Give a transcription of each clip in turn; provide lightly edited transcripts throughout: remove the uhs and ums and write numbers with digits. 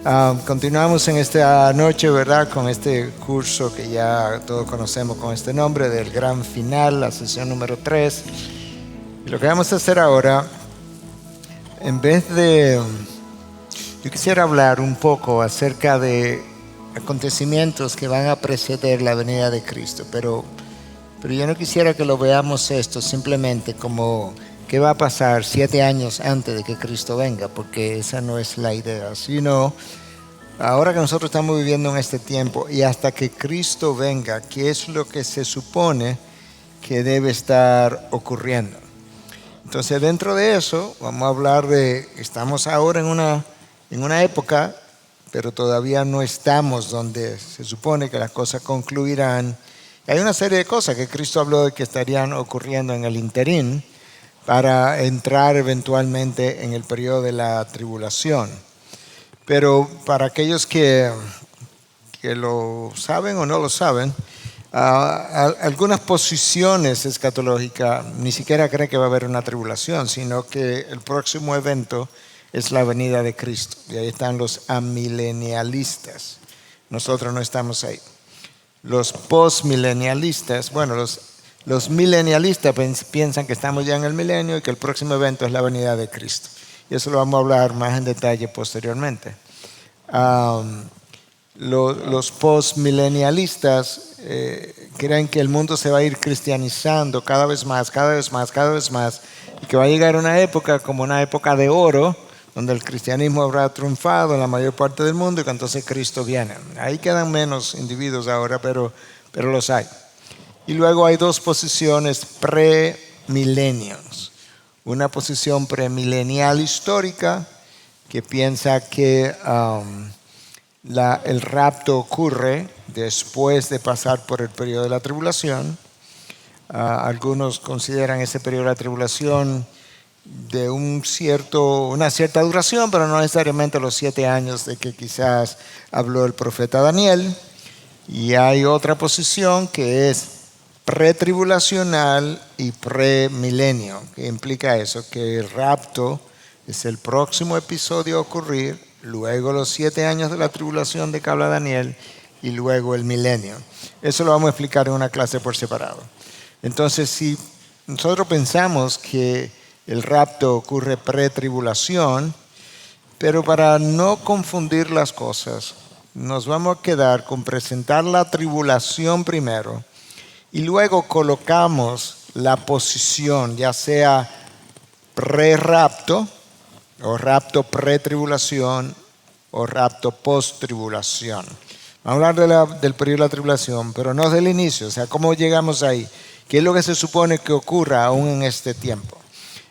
Continuamos en esta noche, ¿verdad? Con este curso que ya todos conocemos con este nombre del Gran Final, la sesión número 3. Y lo que vamos a hacer ahora, en vez de... Yo quisiera hablar un poco acerca de acontecimientos que van a preceder la venida de Cristo, pero yo no quisiera que lo veamos esto simplemente como qué va a pasar 7 años antes de que Cristo venga, porque esa no es la idea, sino ahora que nosotros estamos viviendo en este tiempo y hasta que Cristo venga, ¿qué es lo que se supone que debe estar ocurriendo? Entonces, dentro de eso, vamos a hablar de, estamos ahora en una época, pero todavía no estamos donde se supone que las cosas concluirán. Hay una serie de cosas que Cristo habló de que estarían ocurriendo en el interín para entrar eventualmente en el periodo de la tribulación. Pero para aquellos que lo saben o no lo saben, algunas posiciones escatológicas ni siquiera creen que va a haber una tribulación, sino que el próximo evento es la venida de Cristo. Y ahí están los amilenialistas. Nosotros no estamos ahí. Los postmilenialistas, bueno, los milenialistas piensan que estamos ya en el milenio y que el próximo evento es la venida de Cristo. Y eso lo vamos a hablar más en detalle posteriormente. Los postmilenialistas creen que el mundo se va a ir cristianizando cada vez más, y que va a llegar una época como una época de oro, donde el cristianismo habrá triunfado en la mayor parte del mundo y que entonces Cristo viene. Ahí quedan menos individuos ahora, pero los hay. Y luego hay dos posiciones premilenios. Una posición premilenial histórica que piensa que el rapto ocurre después de pasar por el periodo de la tribulación. Algunos consideran ese periodo de la tribulación de una cierta duración, pero no necesariamente los 7 años de que quizás habló el profeta Daniel. Y hay otra posición que es pretribulacional y premilenio, que implica eso, que el rapto es el próximo episodio a ocurrir, luego los 7 años de la tribulación de que habla Daniel y luego el milenio. Eso lo vamos a explicar en una clase por separado. Entonces, si nosotros pensamos que el rapto ocurre pretribulación, pero para no confundir las cosas, nos vamos a quedar con presentar la tribulación primero y luego colocamos la posición, ya sea pre-rapto, o rapto pre-tribulación, o rapto post-tribulación. Vamos a hablar del periodo de la tribulación, pero no del inicio, o sea, ¿cómo llegamos ahí? ¿Qué es lo que se supone que ocurra aún en este tiempo?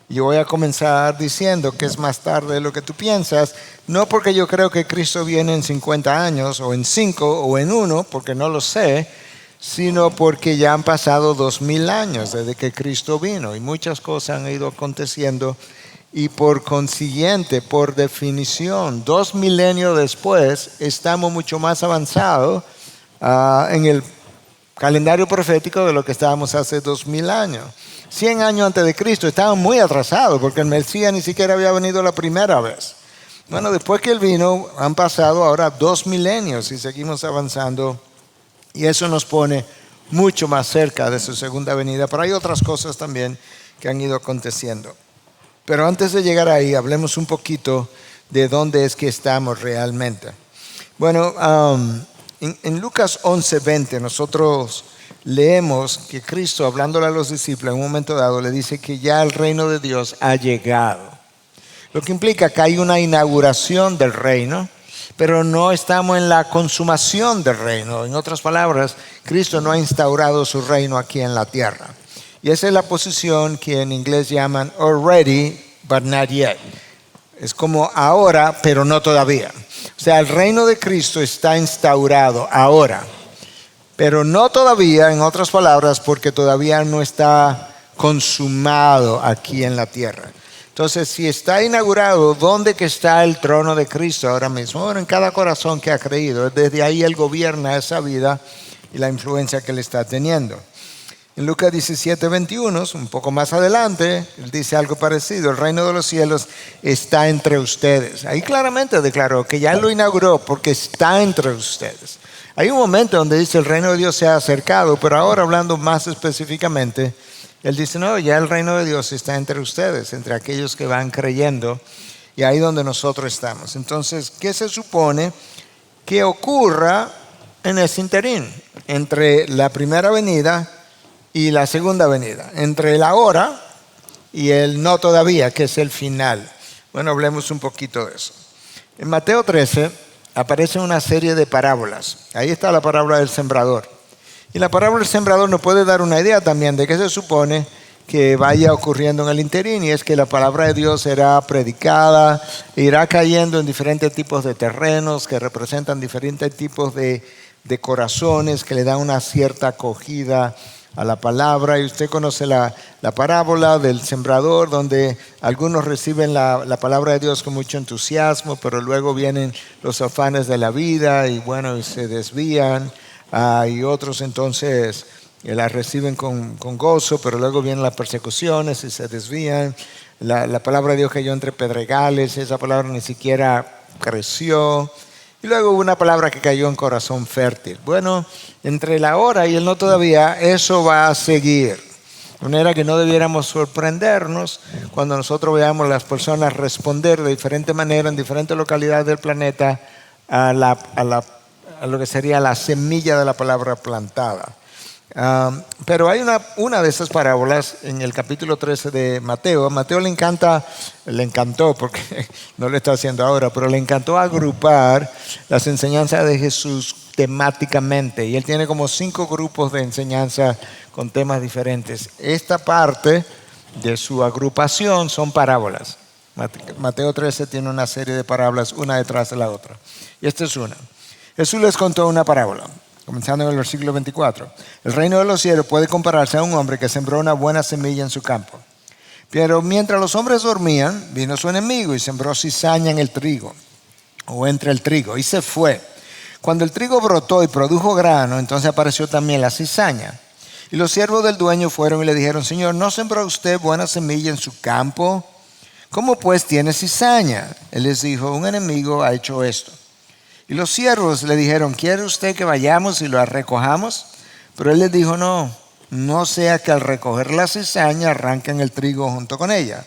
Yo voy a comenzar diciendo que es más tarde de lo que tú piensas, no porque yo creo que Cristo viene en 50 años, o en 5, o en 1, porque no lo sé, sino porque ya han pasado 2000 años desde que Cristo vino y muchas cosas han ido aconteciendo. Y por consiguiente, por definición, 2 milenios después, estamos mucho más avanzados en el calendario profético de lo que estábamos hace 2000 años. 100 años antes de Cristo estábamos muy atrasados porque el Mesías ni siquiera había venido la primera vez. Bueno, después que él vino, han pasado ahora 2 milenios y seguimos avanzando. Y eso nos pone mucho más cerca de su segunda venida. Pero hay otras cosas también que han ido aconteciendo. Pero antes de llegar ahí, hablemos un poquito de dónde es que estamos realmente. Bueno, en Lucas 11:20 nosotros leemos que Cristo, hablándole a los discípulos en un momento dado, le dice que ya el reino de Dios ha llegado. Lo que implica que hay una inauguración del reino, pero no estamos en la consumación del reino. En otras palabras, Cristo no ha instaurado su reino aquí en la tierra. Y esa es la posición que en inglés llaman already, but not yet. Es como ahora, pero no todavía. O sea, el reino de Cristo está instaurado ahora, pero no todavía, en otras palabras, porque todavía no está consumado aquí en la tierra. Entonces, si está inaugurado, ¿dónde que está el trono de Cristo ahora mismo? Bueno, en cada corazón que ha creído. Desde ahí Él gobierna esa vida y la influencia que Él está teniendo. En Lucas 17:21, un poco más adelante, él dice algo parecido: el reino de los cielos está entre ustedes. Ahí claramente declaró que ya lo inauguró porque está entre ustedes. Hay un momento donde dice el reino de Dios se ha acercado, pero ahora hablando más específicamente, él dice no, ya el reino de Dios está entre ustedes, entre aquellos que van creyendo, y ahí donde nosotros estamos. Entonces, ¿qué se supone que ocurra en ese interín entre la primera venida y la segunda venida, entre el ahora y el no todavía, que es el final? Bueno, hablemos un poquito de eso. En Mateo 13 aparece una serie de parábolas. Ahí está la parábola del sembrador. Y la parábola del sembrador nos puede dar una idea también de qué se supone que vaya ocurriendo en el interín, y es que la palabra de Dios será predicada, irá cayendo en diferentes tipos de terrenos que representan diferentes tipos de corazones que le dan una cierta acogida a la palabra. Y usted conoce la parábola del sembrador, donde algunos reciben la palabra de Dios con mucho entusiasmo, pero luego vienen los afanes de la vida y bueno, y se desvían. Y otros entonces la reciben con gozo, pero luego vienen las persecuciones y se desvían. La palabra de Dios cayó entre pedregales, esa palabra ni siquiera creció. Y luego hubo una palabra que cayó en corazón fértil. Bueno, entre la ahora y el no todavía, eso va a seguir. De manera que no debiéramos sorprendernos cuando nosotros veamos a las personas responder de diferente manera en diferentes localidades del planeta a lo que sería la semilla de la palabra plantada. Pero hay una de esas parábolas en el capítulo 13 de Mateo. A Mateo le encantó, porque no lo está haciendo ahora, pero le encantó agrupar las enseñanzas de Jesús temáticamente. Y él tiene como 5 grupos de enseñanza con temas diferentes. Esta parte de su agrupación son parábolas. Mateo 13 tiene una serie de parábolas, una detrás de la otra. Y esta es una. Jesús les contó una parábola, comenzando en el versículo 24. El reino de los cielos puede compararse a un hombre que sembró una buena semilla en su campo. Pero mientras los hombres dormían, vino su enemigo y sembró cizaña en el trigo, o entre el trigo, y se fue. Cuando el trigo brotó y produjo grano, entonces apareció también la cizaña. Y los siervos del dueño fueron y le dijeron: Señor, ¿no sembró usted buena semilla en su campo? ¿Cómo pues tiene cizaña? Él les dijo: un enemigo ha hecho esto. Y los siervos le dijeron: ¿quiere usted que vayamos y lo recojamos? Pero él les dijo: no sea que al recoger la cizaña arranquen el trigo junto con ella.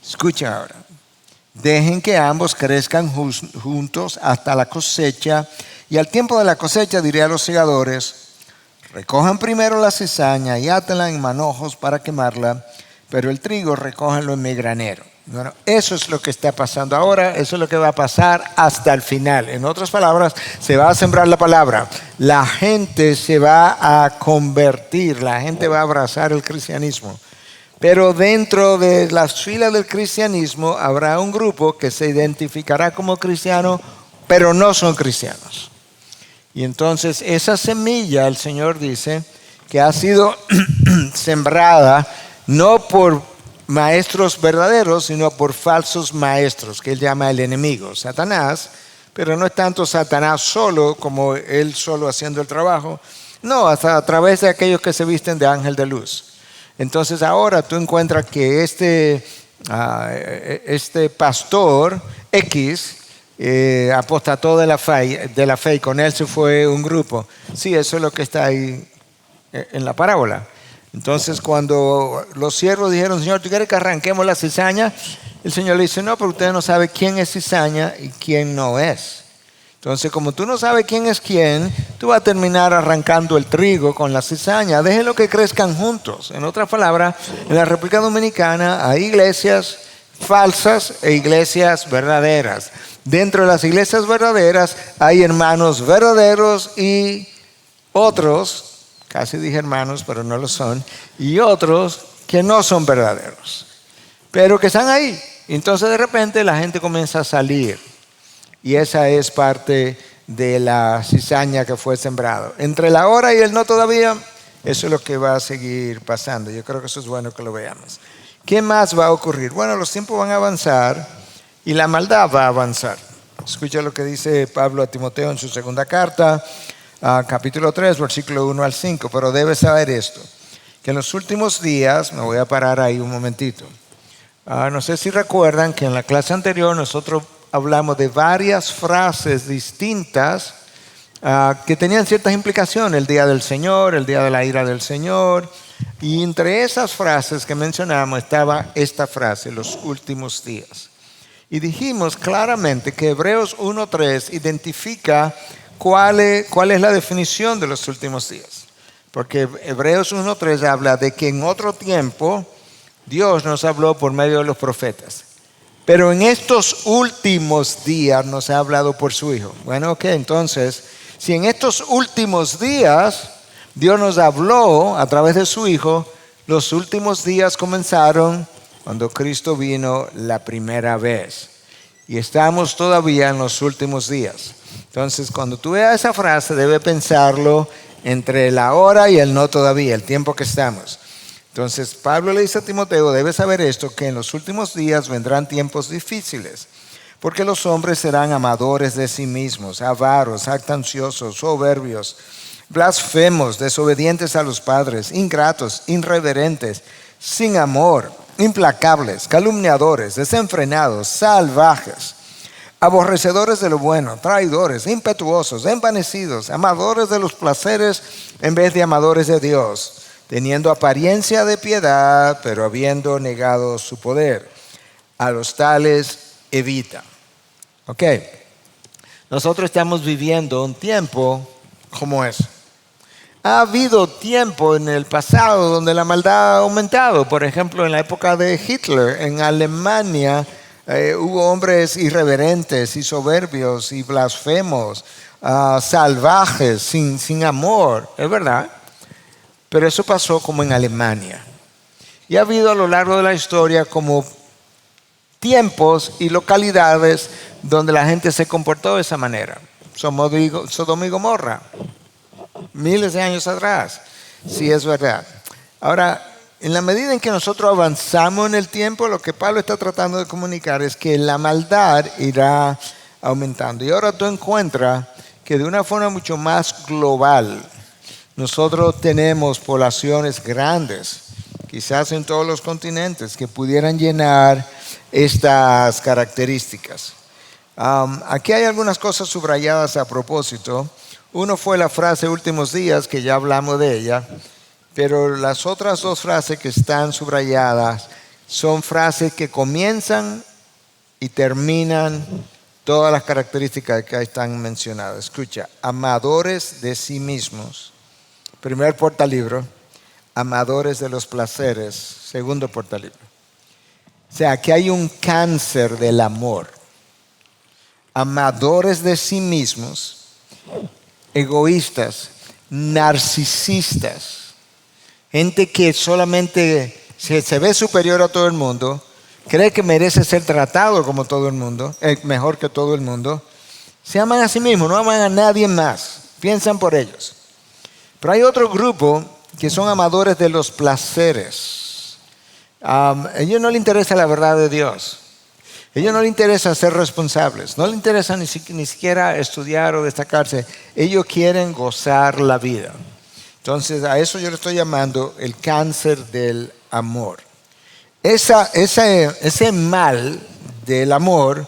Escuchen ahora. Dejen que ambos crezcan juntos hasta la cosecha, y al tiempo de la cosecha diré a los segadores: recojan primero la cizaña y átenla en manojos para quemarla, pero el trigo recójanlo en mi granero. Bueno, eso es lo que está pasando ahora, eso es lo que va a pasar hasta el final. En otras palabras, se va a sembrar la palabra, la gente se va a convertir, la gente va a abrazar el cristianismo. Pero dentro de las filas del cristianismo habrá un grupo que se identificará como cristiano, pero no son cristianos. Y entonces esa semilla, el Señor dice, que ha sido sembrada no por maestros verdaderos, sino por falsos maestros, que él llama el enemigo, Satanás. Pero no es tanto Satanás solo, como él solo haciendo el trabajo, no, hasta a través de aquellos que se visten de ángel de luz. Entonces ahora tú encuentras que este pastor X apostató de la fe, y con él se fue un grupo. Sí, eso es lo que está ahí en la parábola. Entonces cuando los siervos dijeron: Señor, ¿tú quieres que arranquemos la cizaña? El Señor le dice: no, pero usted no sabe quién es cizaña y quién no es. Entonces, como tú no sabes quién es quién, tú vas a terminar arrancando el trigo con la cizaña. Déjenlo que crezcan juntos. En otras palabras, en la República Dominicana hay iglesias falsas e iglesias verdaderas. Dentro de las iglesias verdaderas hay hermanos verdaderos y otros, casi dije hermanos, pero no lo son, y otros que no son verdaderos, pero que están ahí. Entonces de repente la gente comienza a salir, y esa es parte de la cizaña que fue sembrado. Entre la hora y el no todavía, eso es lo que va a seguir pasando. Yo creo que eso es bueno que lo veamos. ¿Qué más va a ocurrir? Bueno, los tiempos van a avanzar y la maldad va a avanzar. Escucha lo que dice Pablo a Timoteo en su segunda carta, capítulo 3, versículo 1 al 5. Pero debes saber esto, que en los últimos días, me voy a parar ahí un momentito. No sé si recuerdan que en la clase anterior nosotros hablamos de varias frases distintas que tenían ciertas implicaciones, el día del Señor, el día de la ira del Señor, y entre esas frases que mencionamos estaba esta frase, los últimos días. Y dijimos claramente que Hebreos 1:3 identifica cuál es la definición de los últimos días. Porque Hebreos 1:3 habla de que en otro tiempo Dios nos habló por medio de los profetas. Pero en estos últimos días nos ha hablado por su Hijo. Bueno, ok, entonces, si en estos últimos días Dios nos habló a través de su Hijo, los últimos días comenzaron cuando Cristo vino la primera vez. Y estamos todavía en los últimos días. Entonces, cuando tú veas esa frase, debes pensarlo entre el ahora y el no todavía, el tiempo que estamos. Entonces, Pablo le dice a Timoteo, debes saber esto, que en los últimos días vendrán tiempos difíciles, porque los hombres serán amadores de sí mismos, avaros, jactanciosos, soberbios, blasfemos, desobedientes a los padres, ingratos, irreverentes, sin amor, implacables, calumniadores, desenfrenados, salvajes, aborrecedores de lo bueno, traidores, impetuosos, envanecidos, amadores de los placeres en vez de amadores de Dios, teniendo apariencia de piedad, pero habiendo negado su poder. A los tales evita. Ok, nosotros estamos viviendo un tiempo como ese. Ha habido tiempo en el pasado donde la maldad ha aumentado. Por ejemplo, en la época de Hitler, en Alemania, hubo hombres irreverentes y soberbios y blasfemos, salvajes, sin amor. Es verdad. Pero eso pasó como en Alemania. Y ha habido a lo largo de la historia como tiempos y localidades donde la gente se comportó de esa manera. Sodoma y Gomorra, miles de años atrás. Sí, es verdad. Ahora, en la medida en que nosotros avanzamos en el tiempo, lo que Pablo está tratando de comunicar es que la maldad irá aumentando. Y ahora tú encuentras que de una forma mucho más global, nosotros tenemos poblaciones grandes, quizás en todos los continentes, que pudieran llenar estas características. Aquí hay algunas cosas subrayadas a propósito. Uno fue la frase últimos días, que ya hablamos de ella, pero las otras dos frases que están subrayadas son frases que comienzan y terminan todas las características que están mencionadas. Escucha, amadores de sí mismos, primer portalibro, amadores de los placeres, segundo portalibro. O sea, aquí hay un cáncer del amor. Amadores de sí mismos, egoístas, narcisistas, gente que solamente se ve superior a todo el mundo, cree que merece ser tratado como todo el mundo, mejor que todo el mundo. Se aman a sí mismos, no aman a nadie más, piensan por ellos. Pero hay otro grupo que son amadores de los placeres. A ellos no les interesa la verdad de Dios. A ellos no les interesa ser responsables. No les interesa ni siquiera estudiar o destacarse. Ellos quieren gozar la vida. Entonces a eso yo le estoy llamando el cáncer del amor. Ese mal del amor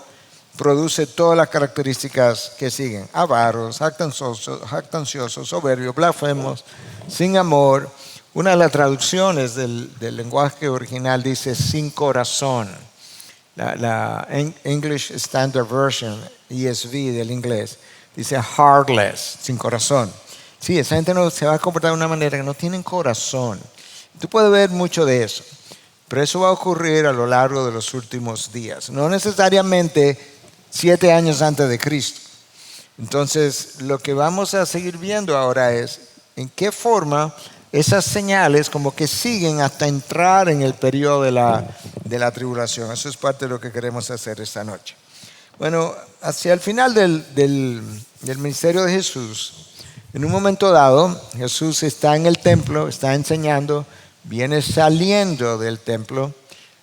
produce todas las características que siguen. Avaros, jactanciosos, soberbios, blasfemos, sin amor. Una de las traducciones del lenguaje original dice sin corazón. La English Standard Version, ESV del inglés, dice heartless, sin corazón. Sí, esa gente no se va a comportar de una manera que no tienen corazón. Tú puedes ver mucho de eso. Pero eso va a ocurrir a lo largo de los últimos días. No necesariamente 7 años antes de Cristo. Entonces, lo que vamos a seguir viendo ahora es en qué forma esas señales como que siguen hasta entrar en el periodo de la tribulación. Eso es parte de lo que queremos hacer esta noche. Bueno, hacia el final del ministerio de Jesús, en un momento dado, Jesús está en el templo, está enseñando, viene saliendo del templo.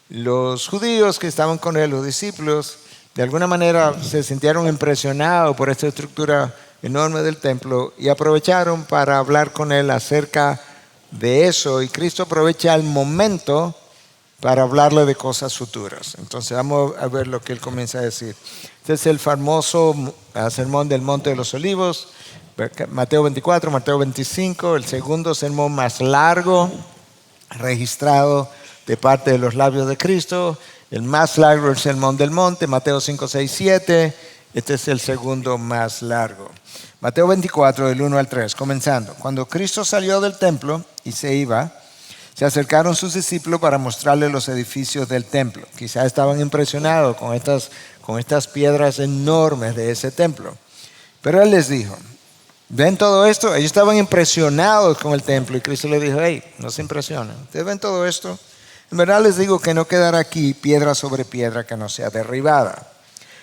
Los judíos que estaban con él, los discípulos, de alguna manera se sintieron impresionados por esta estructura enorme del templo y aprovecharon para hablar con él acerca de eso y Cristo aprovecha el momento para hablarle de cosas futuras. Entonces vamos a ver lo que él comienza a decir. Este es el famoso sermón del Monte de los Olivos, Mateo 24, Mateo 25, el segundo sermón más largo registrado de parte de los labios de Cristo. El más largo es el Sermón del Monte, Mateo 5, 6, 7. Este es el segundo más largo. Mateo 24, del 1 al 3, comenzando. Cuando Cristo salió del templo y se iba, se acercaron sus discípulos para mostrarle los edificios del templo. Quizás estaban impresionados con estas piedras enormes de ese templo. Pero él les dijo, ¿ven todo esto? Ellos estaban impresionados con el templo y Cristo les dijo, hey, no se impresionen. ¿Ustedes ven todo esto? En verdad les digo que no quedará aquí piedra sobre piedra que no sea derribada.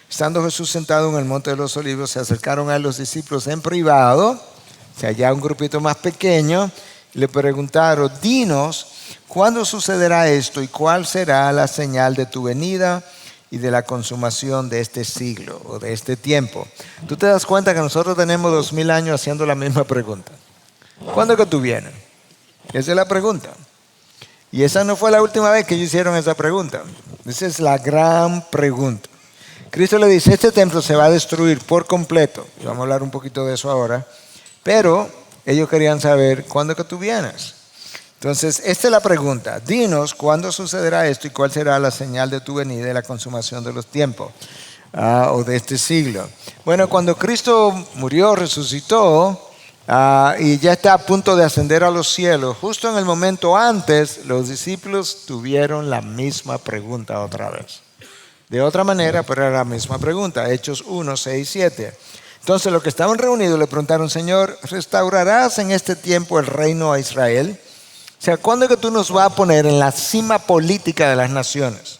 Estando Jesús sentado en el Monte de los Olivos, se acercaron a los discípulos en privado, o sea, ya un grupito más pequeño, y le preguntaron, dinos, ¿cuándo sucederá esto y cuál será la señal de tu venida y de la consumación de este siglo o de este tiempo? Tú te das cuenta que nosotros tenemos 2000 años haciendo la misma pregunta. ¿Cuándo es que tú vienes? Esa es la pregunta. Y esa no fue la última vez que ellos hicieron esa pregunta. Esa es la gran pregunta. Cristo le dice, este templo se va a destruir por completo. Y vamos a hablar un poquito de eso ahora. Pero ellos querían saber cuándo es que tú vienes. Entonces, esta es la pregunta. Dinos cuándo sucederá esto y cuál será la señal de tu venida y la consumación de los tiempos o de este siglo. Bueno, cuando Cristo murió, resucitó y ya está a punto de ascender a los cielos, justo en el momento antes, los discípulos tuvieron la misma pregunta otra vez. De otra manera, pero era la misma pregunta. Hechos 1, 6, 7. Entonces los que estaban reunidos le preguntaron, Señor, ¿restaurarás en este tiempo el reino a Israel? O sea, ¿cuándo es que tú nos vas a poner en la cima política de las naciones?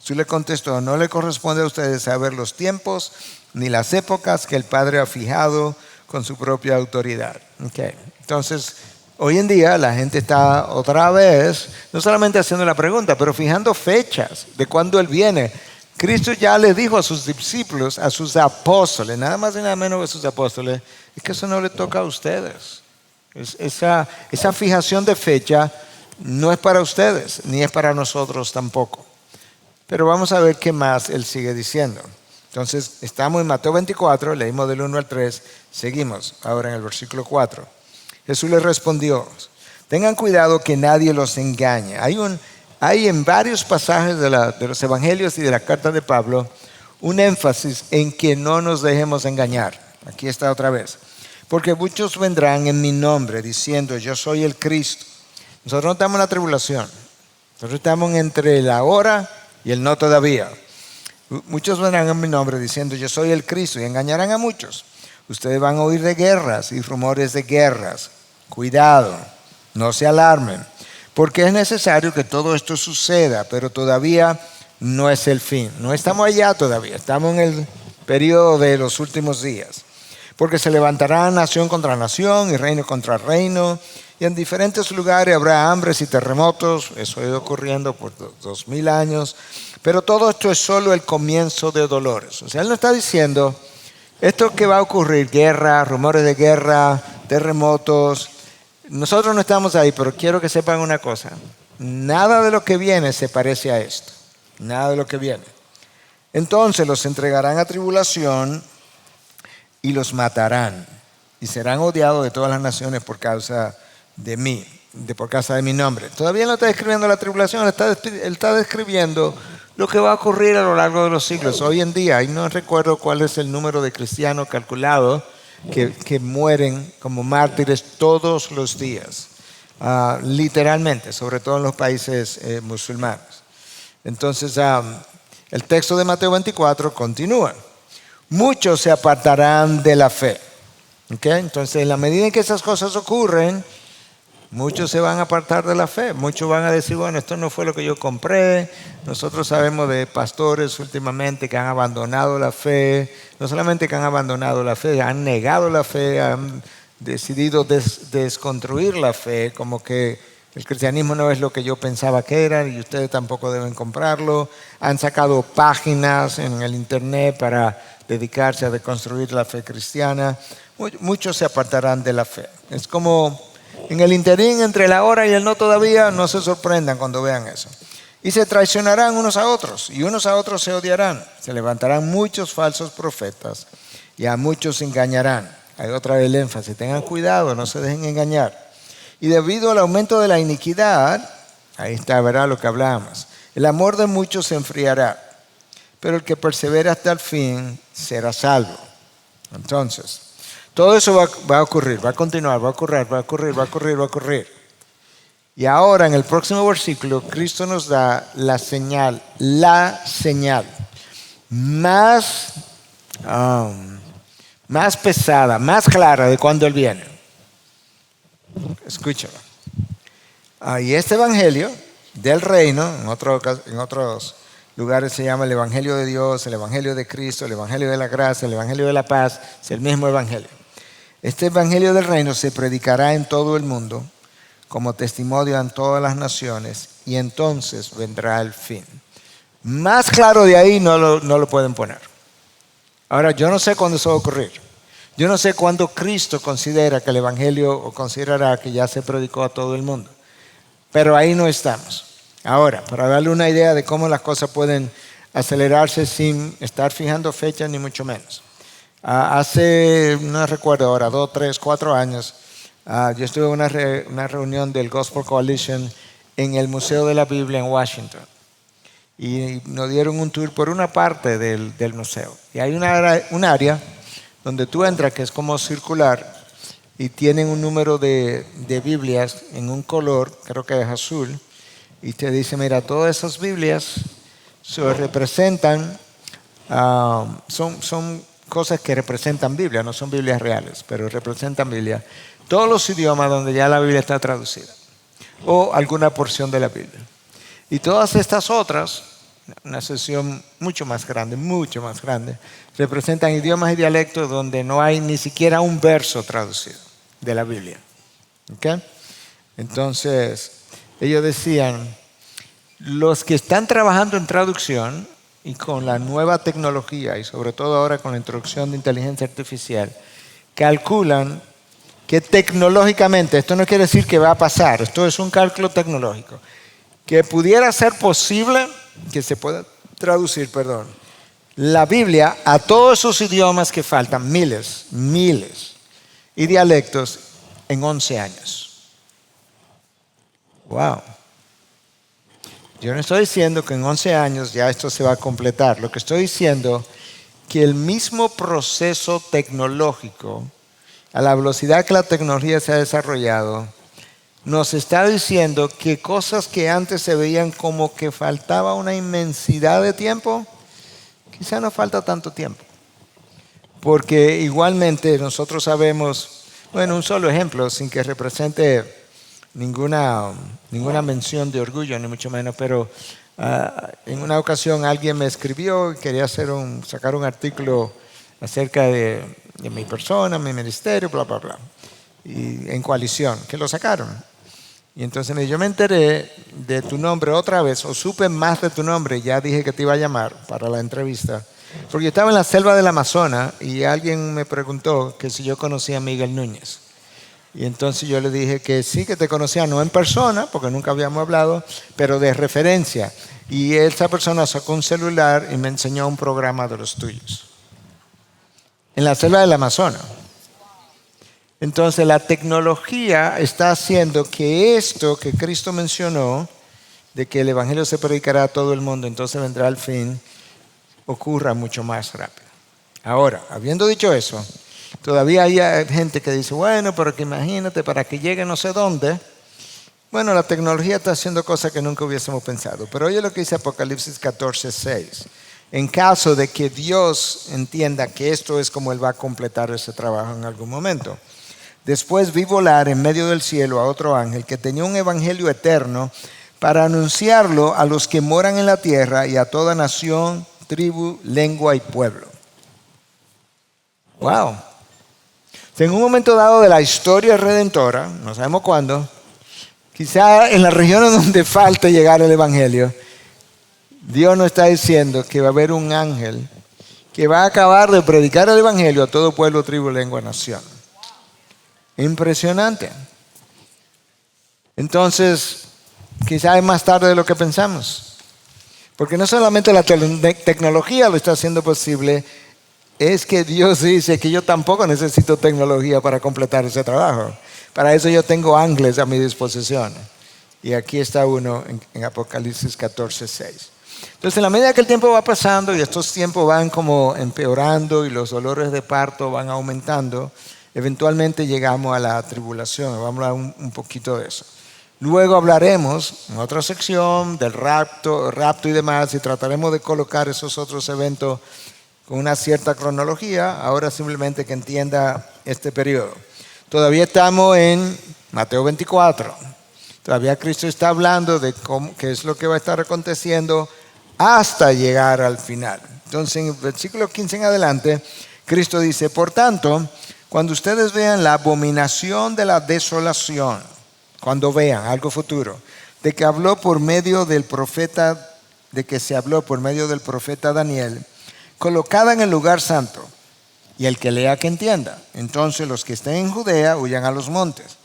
Jesús le contestó, no le corresponde a ustedes saber los tiempos ni las épocas que el Padre ha fijado con su propia autoridad. Okay. Entonces, hoy en día la gente está otra vez, no solamente haciendo la pregunta, pero fijando fechas de cuándo Él viene. Cristo ya le dijo a sus discípulos, a sus apóstoles, nada más y nada menos que sus apóstoles, es que eso no le toca a ustedes. Esa fijación de fecha no es para ustedes, ni es para nosotros tampoco. Pero vamos a ver qué más Él sigue diciendo. Entonces, estamos en Mateo 24, leímos del 1 al 3, seguimos ahora en el versículo 4. Jesús les respondió, tengan cuidado que nadie los engañe. Hay en varios pasajes de los evangelios y de la carta de Pablo un énfasis en que no nos dejemos engañar. Aquí está otra vez. Porque muchos vendrán en mi nombre diciendo yo soy el Cristo. Nosotros no estamos en la tribulación. Nosotros estamos entre el ahora y el no todavía. Muchos vendrán en mi nombre diciendo yo soy el Cristo y engañarán a muchos. Ustedes van a oír de guerras y rumores de guerras. Cuidado, no se alarmen. Porque es necesario que todo esto suceda, pero todavía no es el fin. No estamos allá todavía, estamos en el periodo de los últimos días. Porque se levantará nación contra nación y reino contra reino, y en diferentes lugares habrá hambres y terremotos. Eso ha ido ocurriendo por 2000 años, pero todo esto es solo el comienzo de dolores. O sea, Él no está diciendo, esto que va a ocurrir, guerra, rumores de guerra, terremotos. Nosotros no estamos ahí, pero quiero que sepan una cosa. Nada de lo que viene se parece a esto. Nada de lo que viene. Entonces los entregarán a tribulación y los matarán. Y serán odiados de todas las naciones por causa de mí, por causa de mi nombre. Todavía no está describiendo la tribulación, él está describiendo lo que va a ocurrir a lo largo de los siglos. Hoy en día, y no recuerdo cuál es el número de cristianos calculado, que mueren como mártires todos los días, literalmente, sobre todo en los países musulmanes. Entonces, el texto de Mateo 24 continúa. Muchos se apartarán de la fe. ¿Okay? Entonces, en la medida en que esas cosas ocurren, muchos se van a apartar de la fe. Muchos van a decir, bueno, esto no fue lo que yo compré. Nosotros sabemos de pastores últimamente que han abandonado la fe. No solamente que han abandonado la fe, han negado la fe, han decidido desconstruir la fe, como que el cristianismo no es lo que yo pensaba que era y ustedes tampoco deben comprarlo. Han sacado páginas en el internet para dedicarse a deconstruir la fe cristiana. Muchos se apartarán de la fe. Es como En el interín entre la hora y el no todavía, no se sorprendan cuando vean eso. Y se traicionarán unos a otros, y unos a otros se odiarán. Se levantarán muchos falsos profetas, y a muchos engañarán. Hay otra vez el énfasis, tengan cuidado, no se dejen engañar. Y debido al aumento de la iniquidad, ahí está, verá lo que hablábamos, el amor de muchos se enfriará, pero el que persevera hasta el fin será salvo. Entonces, todo eso va a ocurrir, va a continuar, va a ocurrir. Y ahora en el próximo versículo, Cristo nos da la señal más pesada, más clara de cuando Él viene. Escúchalo. Y este evangelio del reino, en otros lugares se llama el evangelio de Dios, el evangelio de Cristo, el evangelio de la gracia, el evangelio de la paz, es el mismo evangelio. Este evangelio del reino se predicará en todo el mundo como testimonio en todas las naciones, y entonces vendrá el fin. Más claro de ahí no lo pueden poner. Ahora, yo no sé cuándo eso va a ocurrir. Yo no sé cuándo Cristo considera que el evangelio, o considerará que ya se predicó a todo el mundo. Pero ahí no estamos. Ahora, para darle una idea de cómo las cosas pueden acelerarse sin estar fijando fechas ni mucho menos. Hace, no recuerdo ahora, 2, 3, 4 años, yo estuve en una reunión del Gospel Coalition en el Museo de la Biblia en Washington. Y nos dieron un tour por una parte del museo. Y hay un área donde tú entras que es como circular y tienen un número de Biblias en un color, creo que es azul, y te dice, mira, todas esas Biblias representan, son cosas que representan Biblia, no son Biblias reales, pero representan Biblia. Todos los idiomas donde ya la Biblia está traducida, o alguna porción de la Biblia. Y todas estas otras, una sección mucho más grande, representan idiomas y dialectos donde no hay ni siquiera un verso traducido de la Biblia. ¿Okay? Entonces, ellos decían, los que están trabajando en traducción y con la nueva tecnología, y sobre todo ahora con la introducción de inteligencia artificial, calculan que tecnológicamente, esto no quiere decir que va a pasar, esto es un cálculo tecnológico, que pudiera ser posible que se pueda traducir, la Biblia a todos esos idiomas que faltan, miles, y dialectos en 11 años. Wow. Yo no estoy diciendo que en 11 años ya esto se va a completar. Lo que estoy diciendo es que el mismo proceso tecnológico, a la velocidad que la tecnología se ha desarrollado, nos está diciendo que cosas que antes se veían como que faltaba una inmensidad de tiempo, quizá no falta tanto tiempo. Porque igualmente nosotros sabemos, un solo ejemplo, sin que represente ninguna mención de orgullo, ni mucho menos, pero en una ocasión alguien me escribió y quería sacar un artículo acerca de mi persona, mi ministerio, bla, bla, bla, y en Coalición, que lo sacaron. Y entonces yo me enteré de tu nombre otra vez, o supe más de tu nombre, ya dije que te iba a llamar para la entrevista, porque yo estaba en la selva del Amazonas y alguien me preguntó que si yo conocía a Miguel Núñez. Y entonces yo le dije que sí, que te conocía, no en persona, porque nunca habíamos hablado, pero de referencia. Y esa persona sacó un celular y me enseñó un programa de los tuyos. En la selva del Amazonas. Entonces la tecnología está haciendo que esto que Cristo mencionó, de que el evangelio se predicará a todo el mundo, entonces vendrá el fin, ocurra mucho más rápido. Ahora, habiendo dicho eso, todavía hay gente que dice, bueno, pero que imagínate, para que llegue no sé dónde. Bueno, la tecnología está haciendo cosas que nunca hubiésemos pensado. Pero oye lo que dice Apocalipsis 14:6. En caso de que Dios entienda que esto es como Él va a completar ese trabajo en algún momento. Después vi volar en medio del cielo a otro ángel que tenía un evangelio eterno para anunciarlo a los que moran en la tierra y a toda nación, tribu, lengua y pueblo. Wow. En un momento dado de la historia redentora, no sabemos cuándo, quizá en las regiones donde falte llegar el evangelio, Dios nos está diciendo que va a haber un ángel que va a acabar de predicar el evangelio a todo pueblo, tribu, lengua, nación. Impresionante. Entonces, quizás es más tarde de lo que pensamos. Porque no solamente la tecnología lo está haciendo posible, es que Dios dice que yo tampoco necesito tecnología para completar ese trabajo. Para eso yo tengo ángeles a mi disposición. Y aquí está uno en Apocalipsis 14:6. Entonces, en la medida que el tiempo va pasando y estos tiempos van como empeorando y los dolores de parto van aumentando, eventualmente llegamos a la tribulación. Vamos a hablar un poquito de eso. Luego hablaremos en otra sección del rapto y demás, y trataremos de colocar esos otros eventos con una cierta cronología. Ahora simplemente que entienda este periodo. Todavía estamos en Mateo 24. Todavía Cristo está hablando de qué es lo que va a estar aconteciendo hasta llegar al final. Entonces, en el versículo 15 en adelante, Cristo dice: por tanto, cuando ustedes vean la abominación de la desolación, cuando vean algo futuro, de que se habló por medio del profeta Daniel, colocada en el lugar santo, y el que lea que entienda. Entonces los que estén en Judea huyan a los montes.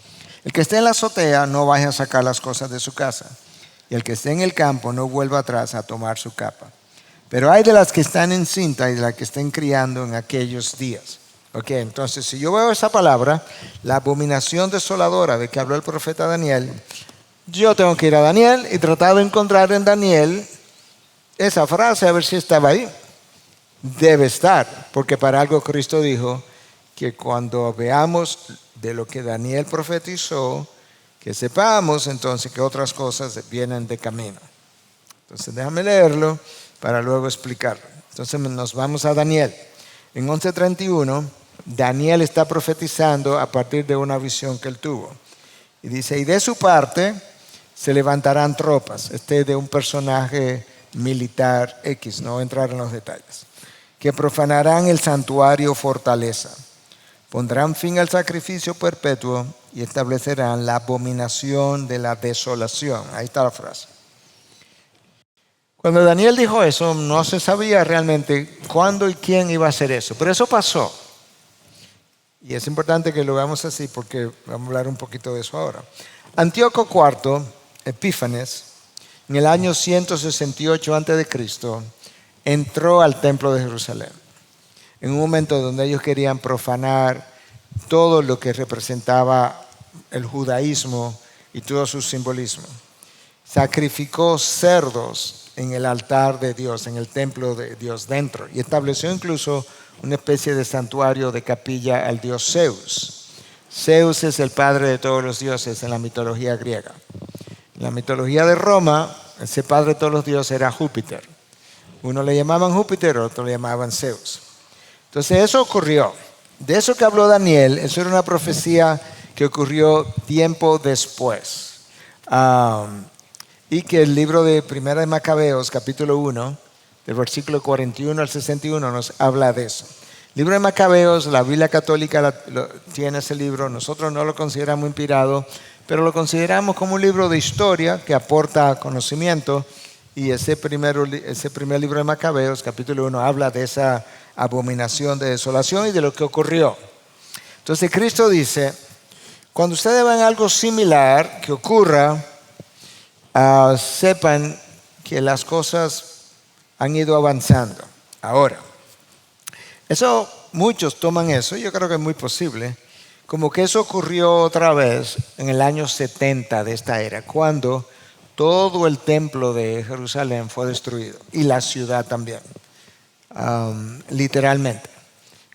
El que esté en la azotea no vaya a sacar las cosas de su casa, y el que esté en el campo no vuelva atrás a tomar su capa. Pero hay de las que están en cinta y de las que estén criando en aquellos días. Ok, entonces si yo veo esa palabra, la abominación desoladora de que habló el profeta Daniel, yo tengo que ir a Daniel y tratar de encontrar en Daniel esa frase, a ver si estaba ahí. Debe estar, porque para algo Cristo dijo que cuando veamos de lo que Daniel profetizó, que sepamos entonces que otras cosas vienen de camino. Entonces déjame leerlo para luego explicarlo. Entonces nos vamos a Daniel. En 11:31, Daniel está profetizando a partir de una visión que él tuvo. Y dice: y de su parte se levantarán tropas. Este es de un personaje militar X, no voy a entrar en los detalles, que profanarán el santuario fortaleza. Pondrán fin al sacrificio perpetuo y establecerán la abominación de la desolación. Ahí está la frase. Cuando Daniel dijo eso, no se sabía realmente cuándo y quién iba a hacer eso. Pero eso pasó. Y es importante que lo veamos así porque vamos a hablar un poquito de eso ahora. Antíoco IV, Epífanes, en el año 168 a.C., entró al templo de Jerusalén. En un momento donde ellos querían profanar todo lo que representaba el judaísmo y todo su simbolismo. Sacrificó cerdos en el altar de Dios, en el templo de Dios dentro, y estableció incluso una especie de santuario de capilla al dios Zeus. Zeus es el padre de todos los dioses en la mitología griega. En la mitología de Roma, ese padre de todos los dioses era Júpiter. Uno le llamaban Júpiter, otro le llamaban Zeus. Entonces eso ocurrió. De eso que habló Daniel, eso era una profecía que ocurrió tiempo después. Y que el libro de Primera de Macabeos, capítulo 1, del versículo 41 al 61, nos habla de eso. El libro de Macabeos, la Biblia católica tiene ese libro. Nosotros no lo consideramos inspirado, pero lo consideramos como un libro de historia que aporta conocimiento. Y ese primer libro de Macabeos, capítulo 1, habla de esa abominación de desolación y de lo que ocurrió. Entonces Cristo dice: cuando ustedes vean algo similar que ocurra, sepan que las cosas han ido avanzando. Ahora, eso muchos toman eso, y yo creo que es muy posible, como que eso ocurrió otra vez en el año 70 de esta era, cuando todo el templo de Jerusalén fue destruido y la ciudad también, literalmente.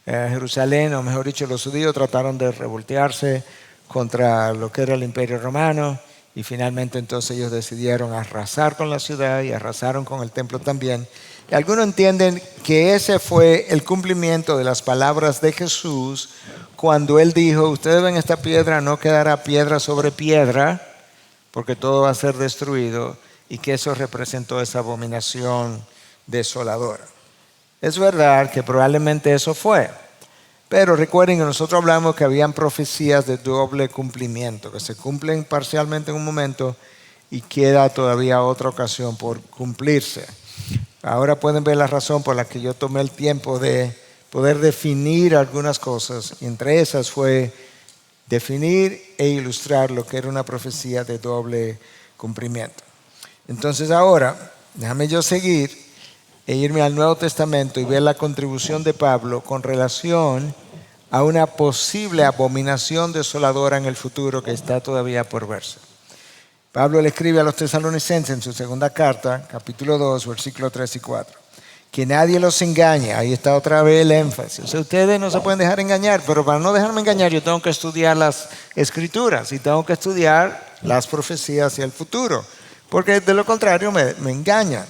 Jerusalén, o mejor dicho, los judíos trataron de revoltearse contra lo que era el Imperio Romano, y finalmente entonces ellos decidieron arrasar con la ciudad y arrasaron con el templo también. Y algunos entienden que ese fue el cumplimiento de las palabras de Jesús cuando Él dijo: ustedes ven esta piedra, no quedará piedra sobre piedra, porque todo va a ser destruido, y que eso representó esa abominación desoladora. Es verdad que probablemente eso fue, pero recuerden que nosotros hablamos que habían profecías de doble cumplimiento, que se cumplen parcialmente en un momento y queda todavía otra ocasión por cumplirse. Ahora pueden ver la razón por la que yo tomé el tiempo de poder definir algunas cosas, y entre esas fue definir e ilustrar lo que era una profecía de doble cumplimiento. Entonces ahora, déjame yo seguir e irme al Nuevo Testamento y ver la contribución de Pablo con relación a una posible abominación desoladora en el futuro que está todavía por verse. Pablo le escribe a los tesalonicenses en su segunda carta, capítulo 2, versículos 3 y 4. Que nadie los engañe. Ahí está otra vez el énfasis. O sea, ustedes no se pueden dejar engañar, pero para no dejarme engañar yo tengo que estudiar las escrituras y tengo que estudiar las profecías hacia el futuro, porque de lo contrario me engañan.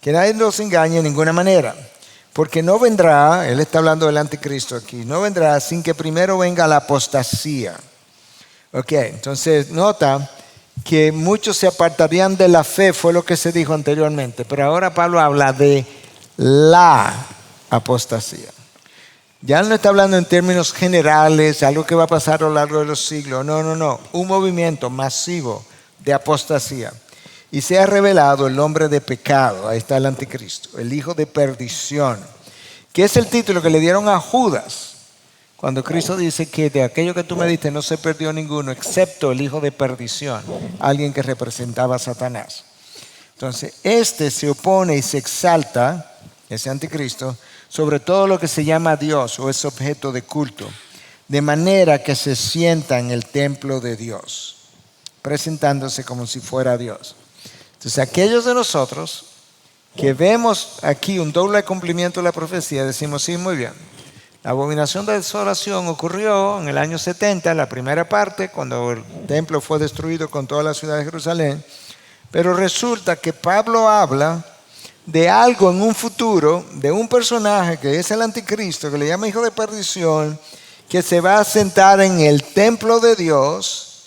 Que nadie los engañe de ninguna manera, porque no vendrá, él está hablando del anticristo aquí, no vendrá sin que primero venga la apostasía. Ok, entonces nota que muchos se apartarían de la fe, fue lo que se dijo anteriormente, pero ahora Pablo habla de la apostasía. Ya no está hablando en términos generales, algo que va a pasar a lo largo de los siglos. No. Un movimiento masivo de apostasía. Y se ha revelado el hombre de pecado. Ahí está el anticristo, el hijo de perdición, que es el título que le dieron a Judas cuando Cristo dice que de aquello que tú me diste no se perdió ninguno, excepto el hijo de perdición, alguien que representaba a Satanás. Entonces, este se opone y se exalta, ese anticristo, sobre todo lo que se llama Dios o es objeto de culto, de manera que se sienta en el templo de Dios, presentándose como si fuera Dios. Entonces, aquellos de nosotros que vemos aquí un doble cumplimiento de la profecía, decimos, sí, muy bien. La abominación de desolación ocurrió en el año 70, la primera parte, cuando el templo fue destruido con toda la ciudad de Jerusalén. Pero resulta que Pablo habla de algo en un futuro, de un personaje que es el anticristo, que le llama hijo de perdición, que se va a sentar en el templo de Dios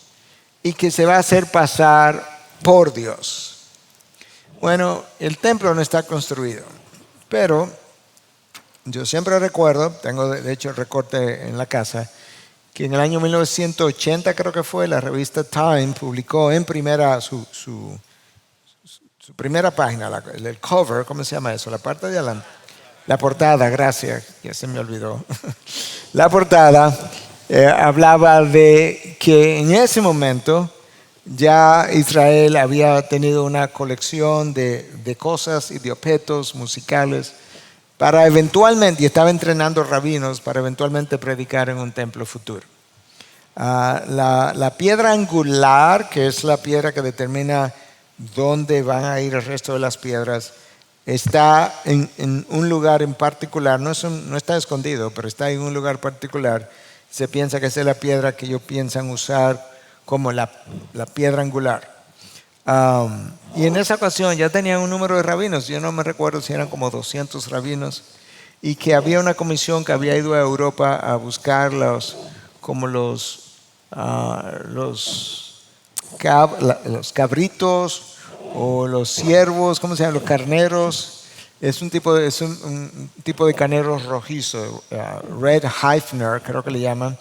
y que se va a hacer pasar por Dios. Bueno, el templo no está construido, pero yo siempre recuerdo, tengo de hecho el recorte en la casa, que en el año 1980 creo que fue, la revista Time publicó en primera su primera página, el cover, ¿cómo se llama eso? La parte de adelante. La portada, gracias, ya se me olvidó. La portada hablaba de que en ese momento ya Israel había tenido una colección de cosas y de objetos musicales para eventualmente, y estaba entrenando rabinos para eventualmente predicar en un templo futuro. La piedra angular, que es la piedra que determina dónde van a ir el resto de las piedras, está en un lugar en particular, no está escondido, pero está en un lugar particular. Se piensa que esa es la piedra que ellos piensan usar como la piedra angular. Y en esa ocasión ya tenían un número de rabinos, yo no me recuerdo si eran como 200 rabinos, y que había una comisión que había ido a Europa a buscar los cabritos o los ciervos, ¿cómo se llaman? Los carneros. Es un tipo de carnero rojizo, Red Heifner, creo que le llaman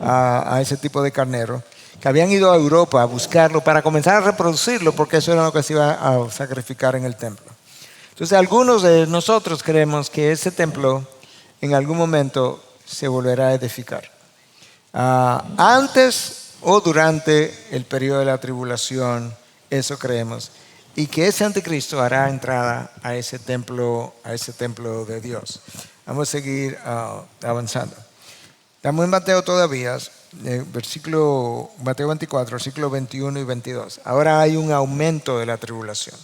a ese tipo de carnero, que habían ido a Europa a buscarlo para comenzar a reproducirlo, porque eso era lo que se iba a sacrificar en el templo. Entonces, algunos de nosotros creemos que ese templo en algún momento se volverá a edificar. Antes o durante el periodo de la tribulación, eso creemos. Y que ese anticristo hará entrada a ese templo de Dios. Vamos a seguir avanzando. Estamos en Mateo todavía, Mateo 24, versículos 21 y 22. Ahora hay un aumento de la tribulación,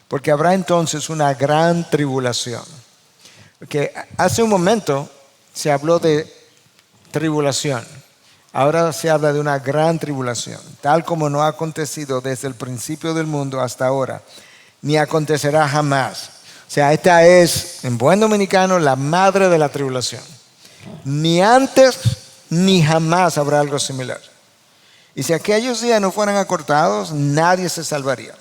porque habrá entonces una gran tribulación. Porque hace un momento se habló de tribulación. Ahora se habla de una gran tribulación, tal como no ha acontecido desde el principio del mundo hasta ahora, ni acontecerá jamás. O sea, esta es, en buen dominicano, la madre de la tribulación. Ni antes ni jamás habrá algo similar. Y si aquellos días no fueran acortados, nadie se salvaría.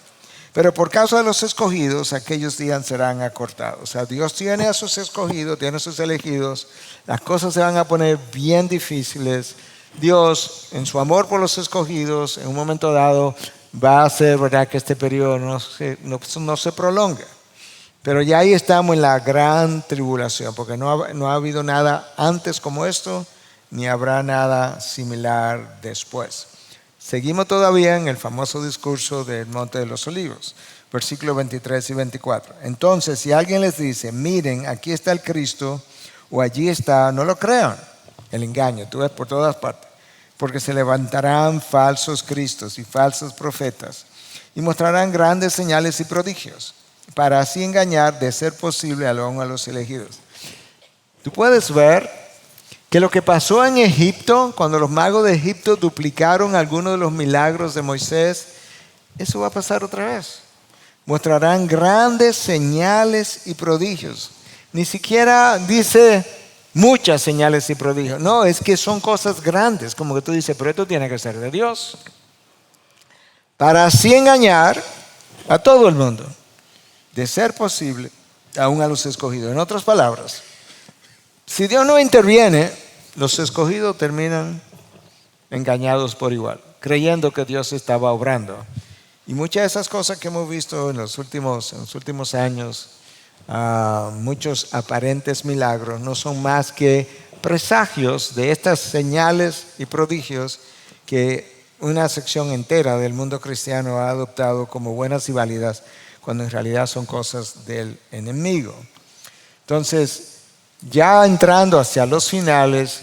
Pero por causa de los escogidos, aquellos días serán acortados. O sea, Dios tiene a sus escogidos, tiene a sus elegidos. Las cosas se van a poner bien difíciles. Dios, en su amor por los escogidos, en un momento dado va a hacer, ¿verdad?, que este periodo no se prolongue. Pero ya ahí estamos en la gran tribulación, porque no ha habido nada antes como esto, ni habrá nada similar después. Seguimos todavía en el famoso discurso del Monte de los Olivos, versículos 23 y 24. Entonces, si alguien les dice, miren, aquí está el Cristo, o allí está, no lo crean. El engaño, tú ves por todas partes. Porque se levantarán falsos cristos y falsos profetas, y mostrarán grandes señales y prodigios, para así engañar, de ser posible, aún a los elegidos. Tú puedes ver que lo que pasó en Egipto, cuando los magos de Egipto duplicaron algunos de los milagros de Moisés, eso va a pasar otra vez. Mostrarán grandes señales y prodigios. Ni siquiera dice muchas señales y prodigios. No, es que son cosas grandes, como que tú dices, pero esto tiene que ser de Dios. Para así engañar a todo el mundo, de ser posible, aún a los escogidos. En otras palabras, si Dios no interviene, los escogidos terminan engañados por igual, creyendo que Dios estaba obrando. Y muchas de esas cosas que hemos visto en los últimos años, muchos aparentes milagros, no son más que presagios de estas señales y prodigios que una sección entera del mundo cristiano ha adoptado como buenas y válidas, cuando en realidad son cosas del enemigo. Entonces, ya entrando hacia los finales,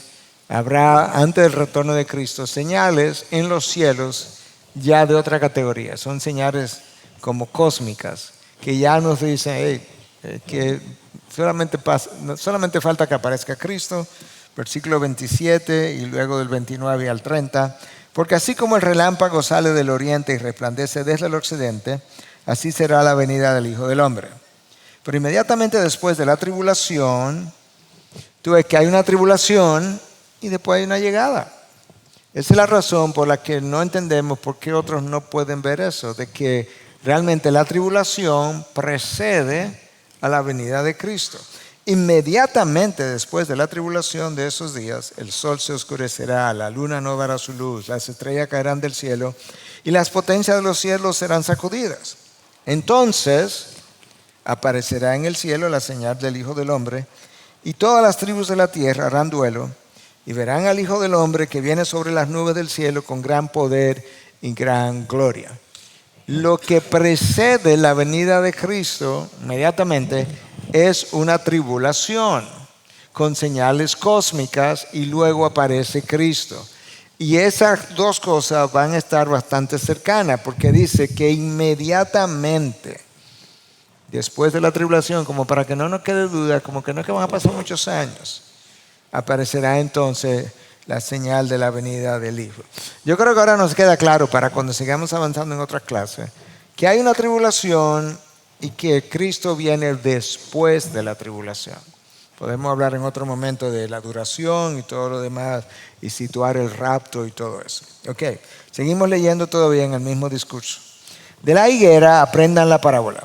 habrá antes del retorno de Cristo señales en los cielos ya de otra categoría. Son señales como cósmicas que ya nos dicen que solamente falta que aparezca Cristo, versículo 27 y luego del 29 al 30. Porque así como el relámpago sale del oriente y resplandece desde el occidente, así será la venida del Hijo del Hombre. Pero inmediatamente después de la tribulación, tú ves que hay una tribulación y después hay una llegada. Esa es la razón por la que no entendemos por qué otros no pueden ver eso, de que realmente la tribulación precede a la venida de Cristo. Inmediatamente después de la tribulación de esos días, el sol se oscurecerá, la luna no dará su luz, las estrellas caerán del cielo y las potencias de los cielos serán sacudidas. Entonces aparecerá en el cielo la señal del Hijo del Hombre, y todas las tribus de la tierra harán duelo y verán al Hijo del Hombre que viene sobre las nubes del cielo con gran poder y gran gloria. Lo que precede la venida de Cristo inmediatamente es una tribulación con señales cósmicas, y luego aparece Cristo. Y esas dos cosas van a estar bastante cercanas, porque dice que inmediatamente después de la tribulación, como para que no nos quede duda, como que no es que van a pasar muchos años, aparecerá entonces la señal de la venida del Hijo. Yo creo que ahora nos queda claro, para cuando sigamos avanzando en otras clases, que hay una tribulación y que Cristo viene después de la tribulación. Podemos hablar en otro momento de la duración y todo lo demás, y situar el rapto y todo eso. Ok, seguimos leyendo todavía en el mismo discurso. De la higuera aprendan la parábola.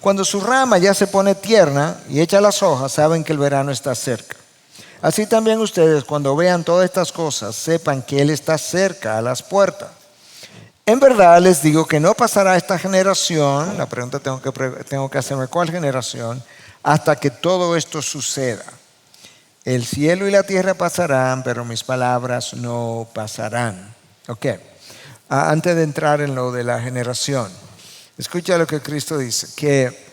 Cuando su rama ya se pone tierna y echa las hojas, saben que el verano está cerca. Así también ustedes, cuando vean todas estas cosas, sepan que Él está cerca, a las puertas. En verdad les digo que no pasará esta generación, la pregunta tengo que hacerme, ¿cuál generación? Hasta que todo esto suceda. El cielo y la tierra pasarán, pero mis palabras no pasarán. Ok, antes de entrar en lo de la generación, escucha lo que Cristo dice, que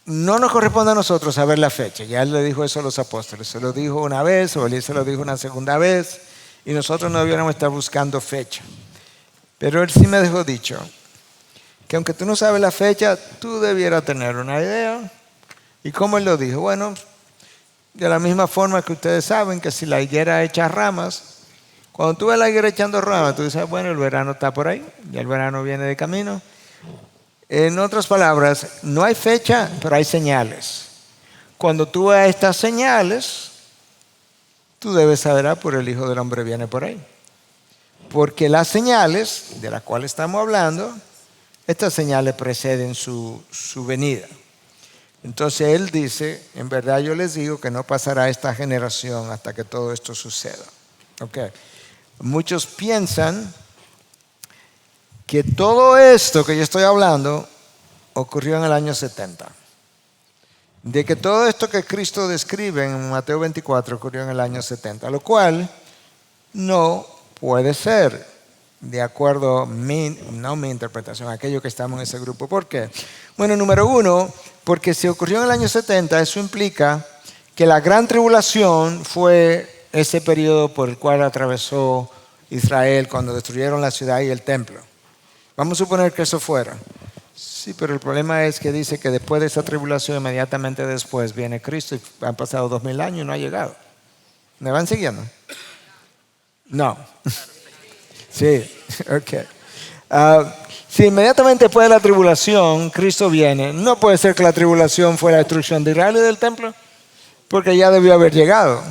no nos corresponde a nosotros saber la fecha. Ya Él le dijo eso a los apóstoles. Se lo dijo una vez, o Él se lo dijo una segunda vez, y nosotros no debiéramos estar buscando fecha. Pero Él sí me dejó dicho que aunque tú no sabes la fecha, tú debieras tener una idea. ¿Y cómo Él lo dijo? Bueno, de la misma forma que ustedes saben que si la higuera echa ramas, cuando tú ves la higuera echando ramas, tú dices, bueno, el verano está por ahí, ya el verano viene de camino. En otras palabras, no hay fecha, pero hay señales. Cuando tú ves estas señales, tú debes saber, por el Hijo del Hombre viene por ahí. Porque las señales de las cuales estamos hablando, estas señales preceden su venida. Entonces Él dice, en verdad yo les digo que no pasará esta generación hasta que todo esto suceda. Okay. Muchos piensan que todo esto que yo estoy hablando ocurrió en el año 70. de que todo esto que Cristo describe en Mateo 24 ocurrió en el año 70, lo cual no puede ser, de acuerdo a mi interpretación, aquello que estamos en ese grupo. ¿Por qué? Bueno, número uno, porque si ocurrió en el año 70, eso implica que la gran tribulación fue ese periodo por el cual atravesó Israel cuando destruyeron la ciudad y el templo. Vamos a suponer que eso fuera. Sí, pero el problema es que dice que después de esa tribulación, inmediatamente después viene Cristo y han pasado 2000 años y no ha llegado. ¿Me van siguiendo? No. Sí, ok. Si inmediatamente después de la tribulación Cristo viene, no puede ser que la tribulación fue la destrucción de Israel y del templo, porque ya debió haber llegado.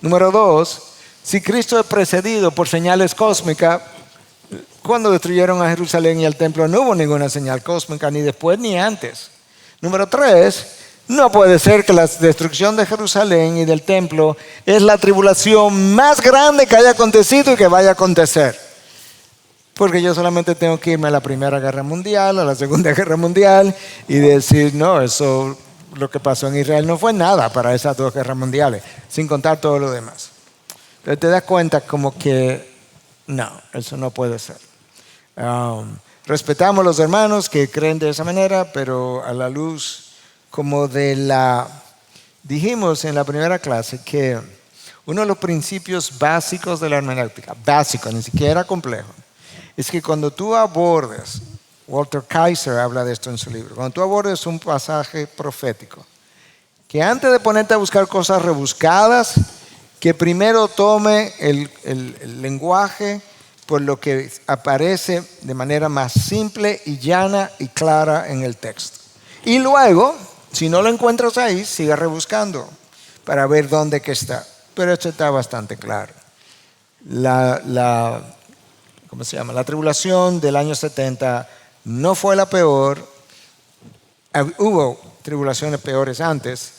Número dos, si Cristo es precedido por señales cósmicas, cuando destruyeron a Jerusalén y el templo no hubo ninguna señal cósmica, ni después ni antes. Número tres, no puede ser que la destrucción de Jerusalén y del templo es la tribulación más grande que haya acontecido y que vaya a acontecer. Porque yo solamente tengo que irme a la Primera Guerra Mundial, a la Segunda Guerra Mundial y decir, no, eso, lo que pasó en Israel no fue nada para esas dos guerras mundiales, sin contar todo lo demás. Entonces te das cuenta como que no, eso no puede ser. Respetamos a los hermanos que creen de esa manera, pero a la luz como dijimos en la primera clase que uno de los principios básicos de la hermenéutica, básico, ni siquiera complejo, es que cuando tú abordes, Walter Kaiser habla de esto en su libro, cuando tú abordes un pasaje profético, que antes de ponerte a buscar cosas rebuscadas, que primero tome el lenguaje por lo que aparece de manera más simple y llana y clara en el texto. Y luego, si no lo encuentras ahí, siga rebuscando para ver dónde que está. Pero esto está bastante claro. ¿Cómo se llama? La tribulación del año 70 no fue la peor. Hubo tribulaciones peores antes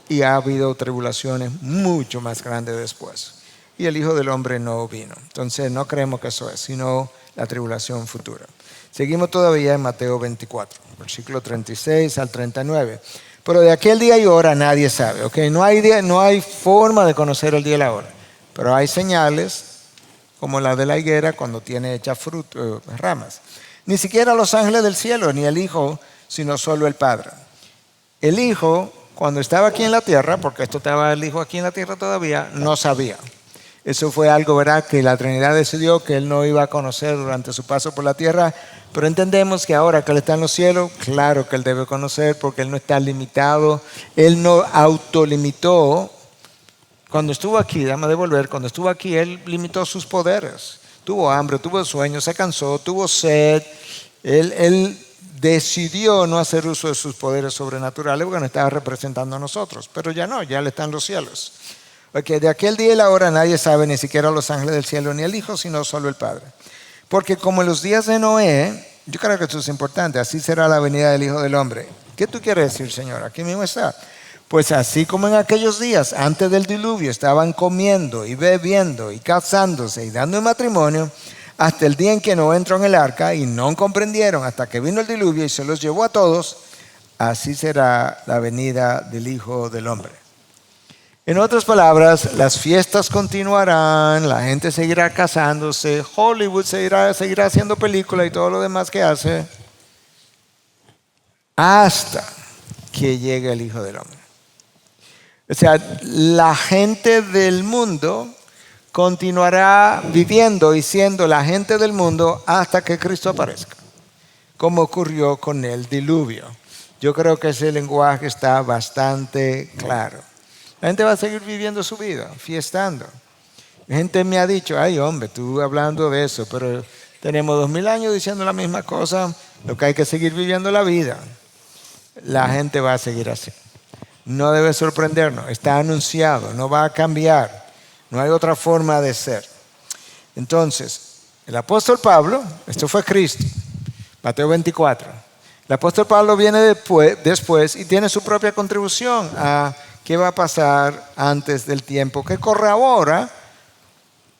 y ha habido tribulaciones mucho más grandes después. Y el Hijo del Hombre no vino. Entonces no creemos que eso es, sino la tribulación futura. Seguimos todavía en Mateo 24, versículo 36 al 39. Pero de aquel día y hora nadie sabe. ¿Okay? No hay forma de conocer el día y la hora. Pero hay señales como la de la higuera cuando tiene hechas ramas. Ni siquiera los ángeles del cielo, ni el Hijo, sino solo el Padre. El Hijo, cuando estaba aquí en la tierra, porque esto estaba el Hijo aquí en la tierra todavía, no sabía. Eso fue algo, ¿verdad?, que la Trinidad decidió que Él no iba a conocer durante su paso por la tierra, pero entendemos que ahora que Él está en los cielos, claro que Él debe conocer porque Él no está limitado, Él no autolimitó. Cuando estuvo aquí, déjame devolver, cuando estuvo aquí Él limitó sus poderes. Tuvo hambre, tuvo sueño, se cansó, tuvo sed. Él decidió no hacer uso de sus poderes sobrenaturales porque nos estaba representando a nosotros, pero ya no, ya Él está en los cielos. Porque de aquel día y la hora nadie sabe, ni siquiera los ángeles del cielo ni el Hijo, sino solo el Padre. Porque como en los días de Noé, yo creo que esto es importante, así será la venida del Hijo del Hombre. ¿Qué tú quieres decir, Señor? Aquí mismo está. Pues así como en aquellos días, antes del diluvio, estaban comiendo y bebiendo y casándose y dando en matrimonio, hasta el día en que no entró en el arca y no comprendieron hasta que vino el diluvio y se los llevó a todos, así será la venida del Hijo del Hombre. En otras palabras, las fiestas continuarán, la gente seguirá casándose, Hollywood seguirá haciendo películas y todo lo demás que hace, hasta que llegue el Hijo del Hombre. O sea, la gente del mundo continuará viviendo y siendo la gente del mundo hasta que Cristo aparezca, como ocurrió con el diluvio. Yo creo que ese lenguaje está bastante claro. La gente va a seguir viviendo su vida, fiestando. La gente me ha dicho, ay hombre, tú hablando de eso, pero tenemos 2000 años diciendo la misma cosa, lo que hay que seguir viviendo la vida. La gente va a seguir así. No debe sorprendernos, está anunciado, no va a cambiar, no hay otra forma de ser. Entonces, el apóstol Pablo, esto fue Cristo, Mateo 24. El apóstol Pablo viene después y tiene su propia contribución a qué va a pasar antes del tiempo que corre ahora.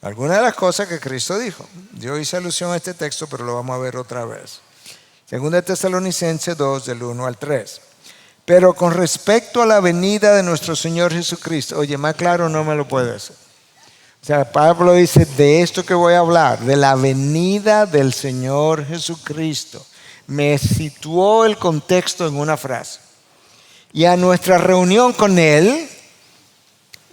Algunas de las cosas que Cristo dijo. Yo hice alusión a este texto, pero lo vamos a ver otra vez. Segunda de Tesalonicenses 2, del 1 al 3. Pero con respecto a la venida de nuestro Señor Jesucristo, oye, más claro no me lo puede hacer. O sea, Pablo dice, de esto que voy a hablar, de la venida del Señor Jesucristo. Me situó el contexto en una frase. Y a nuestra reunión con Él,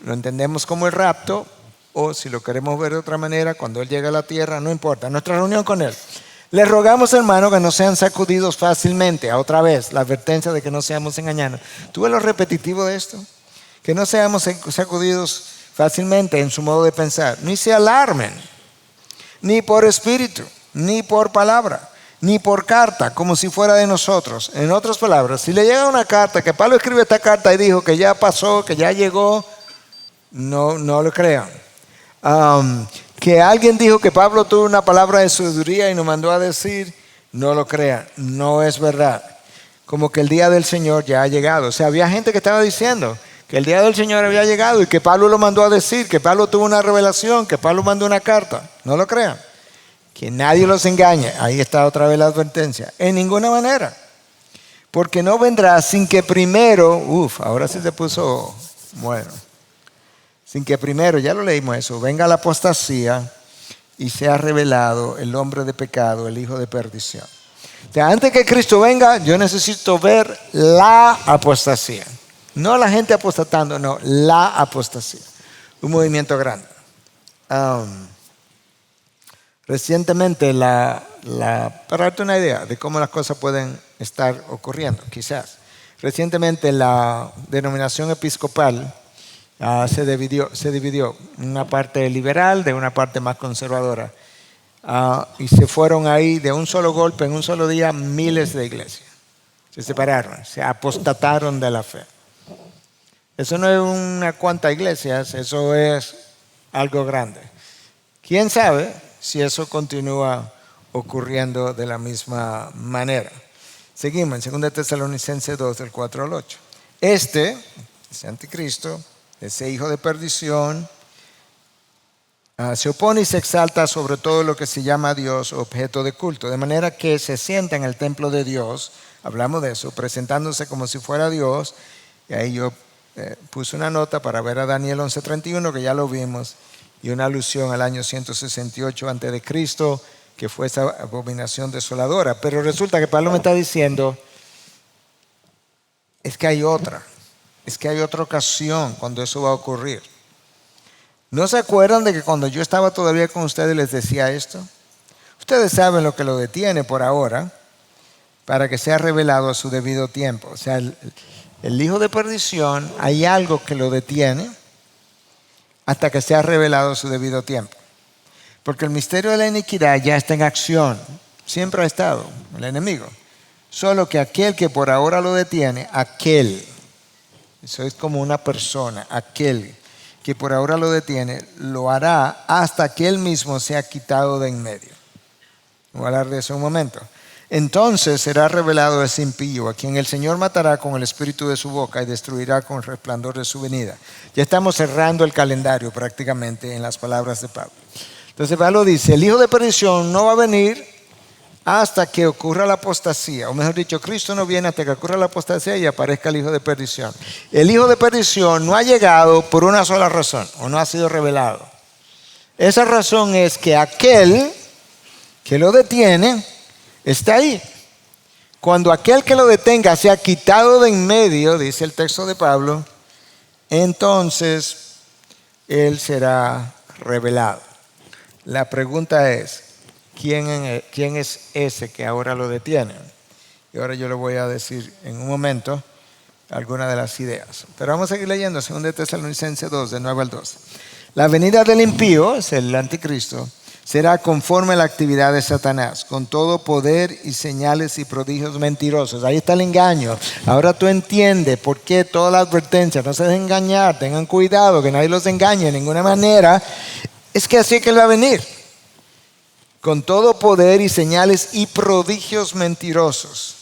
lo entendemos como el rapto, o si lo queremos ver de otra manera, cuando Él llega a la tierra, no importa, nuestra reunión con Él. Les rogamos, hermanos, que no sean sacudidos fácilmente. Otra vez, la advertencia de que no seamos engañados. ¿Tú ves lo repetitivo de esto? Que no seamos sacudidos fácilmente en su modo de pensar. Ni se alarmen, ni por espíritu, ni por palabra, ni por carta, como si fuera de nosotros. En otras palabras, si le llega una carta, que Pablo escribe esta carta y dijo que ya pasó, que ya llegó, no lo crean. Que alguien dijo que Pablo tuvo una palabra de sabiduría y nos mandó a decir, no lo crean, no es verdad. Como que el día del Señor ya ha llegado. O sea, había gente que estaba diciendo que el día del Señor había llegado y que Pablo lo mandó a decir, que Pablo tuvo una revelación, que Pablo mandó una carta. No lo crean. Que nadie los engañe. Ahí está otra vez la advertencia. En ninguna manera. Porque no vendrá sin que primero, ahora sí se puso bueno. Sin que primero, ya lo leímos eso, venga la apostasía y sea revelado el hombre de pecado, el hijo de perdición. O sea, antes que Cristo venga, yo necesito ver la apostasía. No la gente apostatando, no, la apostasía. Un movimiento grande. Recientemente, para darte una idea de cómo las cosas pueden estar ocurriendo, quizás. Recientemente la denominación episcopal se dividió una parte liberal de una parte más conservadora. Y se fueron ahí de un solo golpe, en un solo día, miles de iglesias. Se separaron, se apostataron de la fe. Eso no es una cuanta iglesias, eso es algo grande. ¿Quién sabe si eso continúa ocurriendo de la misma manera? Seguimos en 2 Tesalonicenses 2, del 4 al 8. Ese anticristo, ese hijo de perdición, se opone y se exalta sobre todo lo que se llama Dios, objeto de culto, de manera que se sienta en el templo de Dios, hablamos de eso, presentándose como si fuera Dios. Y ahí yo puse una nota para ver a Daniel 11:31, que ya lo vimos, y una alusión al año 168 a.C., que fue esa abominación desoladora. Pero resulta que Pablo me está diciendo, es que hay otra ocasión cuando eso va a ocurrir. ¿No se acuerdan de que cuando yo estaba todavía con ustedes les decía esto? Ustedes saben lo que lo detiene por ahora para que sea revelado a su debido tiempo. O sea, el hijo de perdición, hay algo que lo detiene hasta que sea revelado a su debido tiempo. Porque el misterio de la iniquidad ya está en acción. Siempre ha estado el enemigo. Solo que aquel que por ahora lo detiene, eso es como una persona, aquel que por ahora lo detiene, lo hará hasta que él mismo sea quitado de en medio. Voy a hablar de eso un momento. Entonces será revelado ese impío, a quien el Señor matará con el espíritu de su boca y destruirá con el resplandor de su venida. Ya estamos cerrando el calendario prácticamente en las palabras de Pablo. Entonces Pablo dice, el hijo de perdición no va a venir hasta que ocurra la apostasía, o mejor dicho, Cristo no viene hasta que ocurra la apostasía y aparezca el hijo de perdición. El hijo de perdición no ha llegado por una sola razón, o no ha sido revelado. Esa razón es que aquel que lo detiene está ahí. Cuando aquel que lo detenga sea quitado de en medio, dice el texto de Pablo, entonces él será revelado. La pregunta es, ¿quién es ese que ahora lo detiene? Y ahora yo le voy a decir en un momento algunas de las ideas. Pero vamos a seguir leyendo 2 Tesalonicenses 2, de 9 al 12. La venida del impío, es el anticristo, será conforme a la actividad de Satanás, con todo poder y señales y prodigios mentirosos. Ahí está el engaño. Ahora tú entiendes por qué toda la advertencia. No se dejen engañar, tengan cuidado, que nadie los engañe de ninguna manera. Es que así es que él va a venir. Con todo poder y señales y prodigios mentirosos.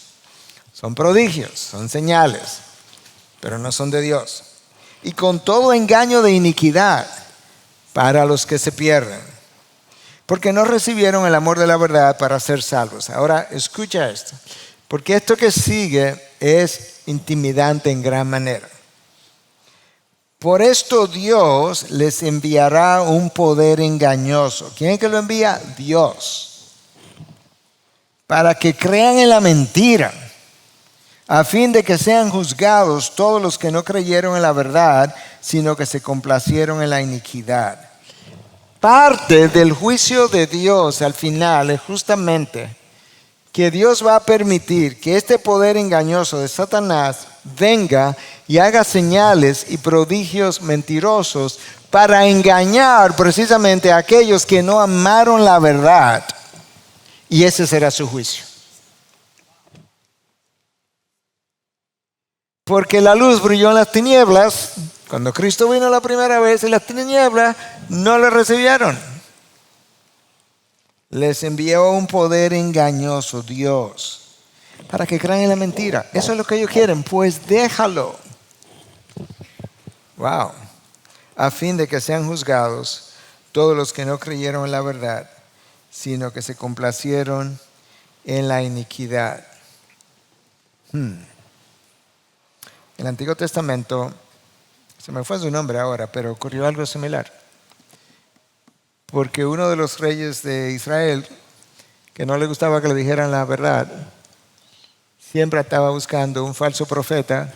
Son prodigios, son señales, pero no son de Dios. Y con todo engaño de iniquidad para los que se pierden, porque no recibieron el amor de la verdad para ser salvos. Ahora escucha esto, porque esto que sigue es intimidante en gran manera. Por esto Dios les enviará un poder engañoso. ¿Quién es que lo envía? Dios. Para que crean en la mentira, a fin de que sean juzgados todos los que no creyeron en la verdad, sino que se complacieron en la iniquidad. Parte del juicio de Dios al final es justamente que Dios va a permitir que este poder engañoso de Satanás venga y haga señales y prodigios mentirosos para engañar precisamente a aquellos que no amaron la verdad. Y ese será su juicio. Porque la luz brilló en las tinieblas. Cuando Cristo vino la primera vez, y las tinieblas no le recibieron. Les envió un poder engañoso, Dios, para que crean en la mentira. Eso es lo que ellos quieren, pues déjalo. Wow. A fin de que sean juzgados todos los que no creyeron en la verdad, sino que se complacieron en la iniquidad. En el Antiguo Testamento, se me fue su nombre ahora, pero ocurrió algo similar. Porque uno de los reyes de Israel, que no le gustaba que le dijeran la verdad, siempre estaba buscando un falso profeta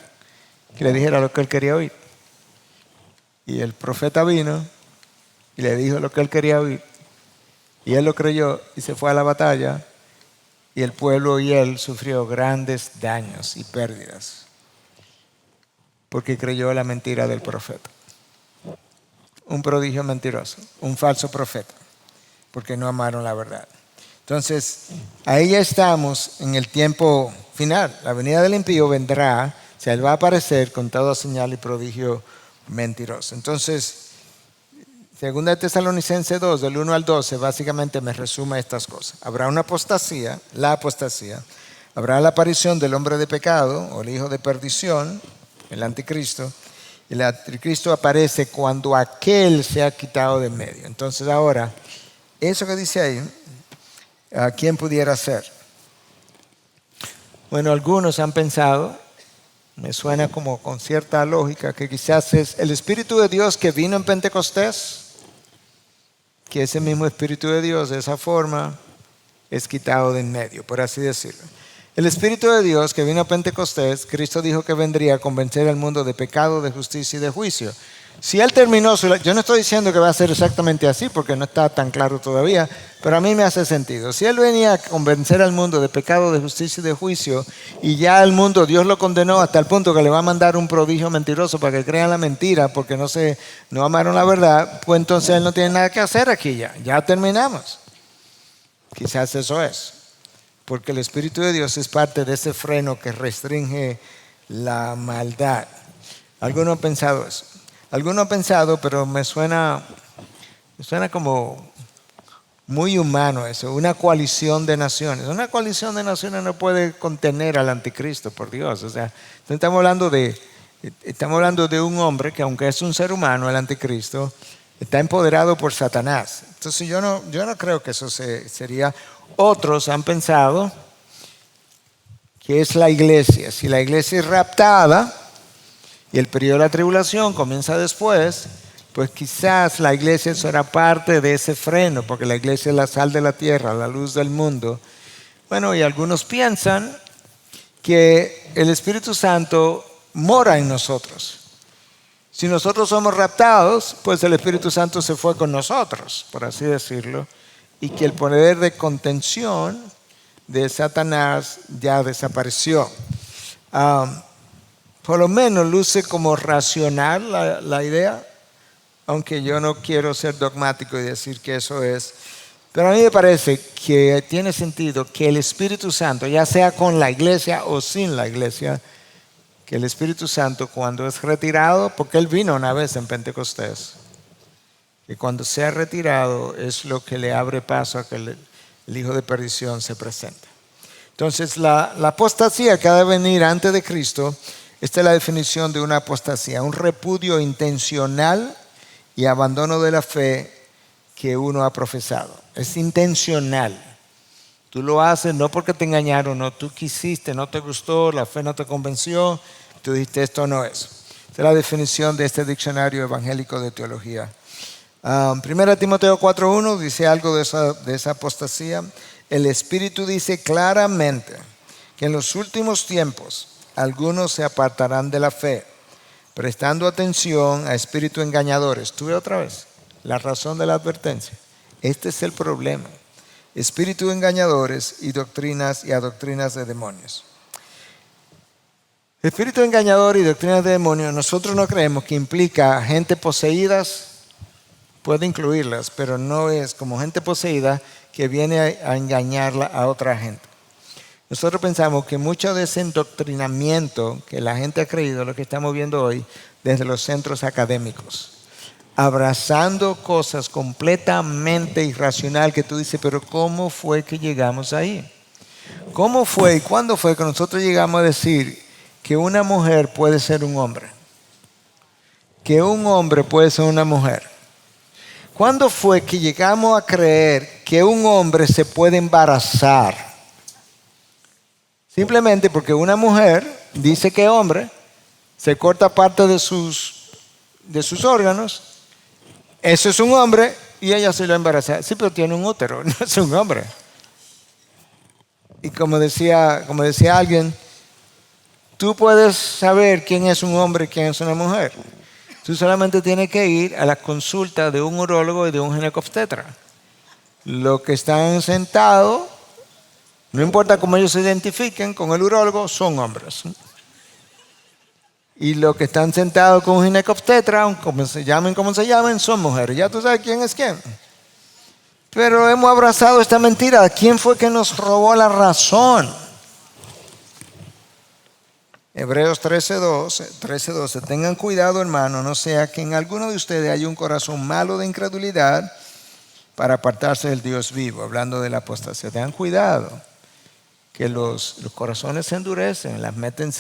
que le dijera lo que él quería oír. Y el profeta vino y le dijo lo que él quería oír. Y él lo creyó y se fue a la batalla. Y el pueblo y él sufrió grandes daños y pérdidas, porque creyó la mentira del profeta. Un prodigio mentiroso, un falso profeta, porque no amaron la verdad. Entonces, ahí ya estamos en el tiempo final. La venida del impío vendrá, o sea, él va a aparecer con toda señal y prodigio mentiroso. Entonces, 2 Tesalonicenses 2, del 1 al 12, básicamente me resume estas cosas. Habrá una apostasía, la apostasía. Habrá la aparición del hombre de pecado, o el hijo de perdición, el anticristo. El anticristo aparece cuando aquel se ha quitado de medio. Entonces ahora, eso que dice ahí, ¿a quién pudiera ser? Bueno, algunos han pensado, me suena como con cierta lógica, que quizás es el Espíritu de Dios que vino en Pentecostés, que ese mismo Espíritu de Dios de esa forma es quitado de en medio, por así decirlo. El Espíritu de Dios que vino a Pentecostés, Cristo dijo que vendría a convencer al mundo de pecado, de justicia y de juicio. Si Él terminó yo no estoy diciendo que va a ser exactamente así porque no está tan claro todavía, pero a mí me hace sentido. Si Él venía a convencer al mundo de pecado, de justicia y de juicio, y ya el mundo, Dios lo condenó hasta el punto que le va a mandar un prodigio mentiroso para que crean la mentira porque no amaron la verdad, pues entonces Él no tiene nada que hacer aquí ya terminamos. Quizás eso es. Porque el Espíritu de Dios es parte de ese freno que restringe la maldad. Algunos han pensado eso. Algunos han pensado, pero me suena como muy humano eso, una coalición de naciones. Una coalición de naciones no puede contener al anticristo, por Dios. O sea, estamos hablando de un hombre que, aunque es un ser humano, el anticristo, está empoderado por Satanás. Entonces yo no creo que eso sería. Otros han pensado que es la iglesia. Si la iglesia es raptada y el periodo de la tribulación comienza después, pues quizás la iglesia será parte de ese freno, porque la iglesia es la sal de la tierra, la luz del mundo. Bueno, y algunos piensan que el Espíritu Santo mora en nosotros. Si nosotros somos raptados, pues el Espíritu Santo se fue con nosotros, por así decirlo, y que el poder de contención de Satanás ya desapareció. Por lo menos luce como racional la idea, aunque yo no quiero ser dogmático y decir que eso es. Pero a mí me parece que tiene sentido que el Espíritu Santo, ya sea con la iglesia o sin la iglesia, que el Espíritu Santo cuando es retirado, porque Él vino una vez en Pentecostés, y cuando sea retirado es lo que le abre paso a que el hijo de perdición se presente. Entonces la apostasía que ha de venir antes de Cristo, esta es la definición de una apostasía, un repudio intencional y abandono de la fe que uno ha profesado. Es intencional. Tú lo haces no porque te engañaron, no, tú quisiste, no te gustó, la fe no te convenció, tú dijiste esto no es. Esa es la definición de este diccionario evangélico de teología. 1 Timoteo 4:1 dice algo de esa apostasía. El Espíritu dice claramente que en los últimos tiempos algunos se apartarán de la fe, prestando atención a espíritus engañadores. ¿Tú ves otra vez la razón de la advertencia? Este es el problema. Espíritus engañadores y a doctrinas de demonios. Espíritu engañador y doctrinas de demonios, nosotros no creemos que implica gente poseídas, puede incluirlas, pero no es como gente poseída que viene a engañarla a otra gente. Nosotros pensamos que mucho de ese endoctrinamiento que la gente ha creído, lo que estamos viendo hoy, desde los centros académicos, abrazando cosas completamente irracionales que tú dices, pero ¿cómo fue que llegamos ahí? ¿Cómo fue y cuándo fue que nosotros llegamos a decir que una mujer puede ser un hombre? Que un hombre puede ser una mujer. ¿Cuándo fue que llegamos a creer que un hombre se puede embarazar? Simplemente porque una mujer dice que es hombre, se corta parte de sus órganos, eso es un hombre y ella se lo embaraza. Sí, pero tiene un útero, no es un hombre. Y como decía alguien, tú puedes saber quién es un hombre y quién es una mujer. Tú solamente tienes que ir a la consulta de un urólogo y de un ginecobstetra. Los que están sentados, no importa cómo ellos se identifiquen con el urólogo, son hombres. Y los que están sentados con un ginecobstetra, como se llamen, son mujeres. Ya tú sabes quién es quién. Pero hemos abrazado esta mentira. ¿Quién fue que nos robó la razón? Hebreos 13:12. Tengan cuidado, hermano, no sea que en alguno de ustedes haya un corazón malo de incredulidad para apartarse del Dios vivo. Hablando de la apostasía. Tengan cuidado, que los corazones se endurecen, las meten,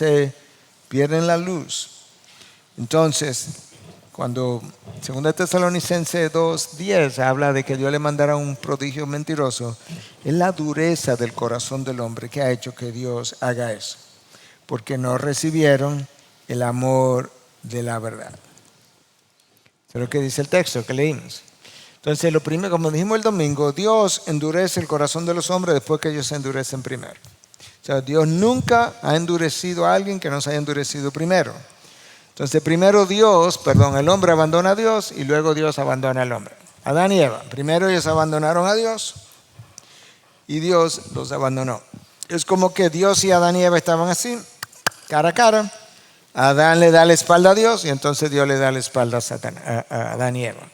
pierden la luz. Entonces, cuando 2 Tesalonicenses 2:10 habla de que Dios le mandara un prodigio mentiroso, es la dureza del corazón del hombre que ha hecho que Dios haga eso, porque no recibieron el amor de la verdad. Eso es lo que dice el texto que leímos. Entonces, lo primero, como dijimos el domingo, Dios endurece el corazón de los hombres después que ellos se endurecen primero. O sea, Dios nunca ha endurecido a alguien que no se haya endurecido primero. Entonces, primero el hombre abandona a Dios y luego Dios abandona al hombre. Adán y Eva, primero ellos abandonaron a Dios y Dios los abandonó. Es como que Dios y Adán y Eva estaban así, cara a cara. Adán le da la espalda a Dios y entonces Dios le da la espalda a Adán y Eva.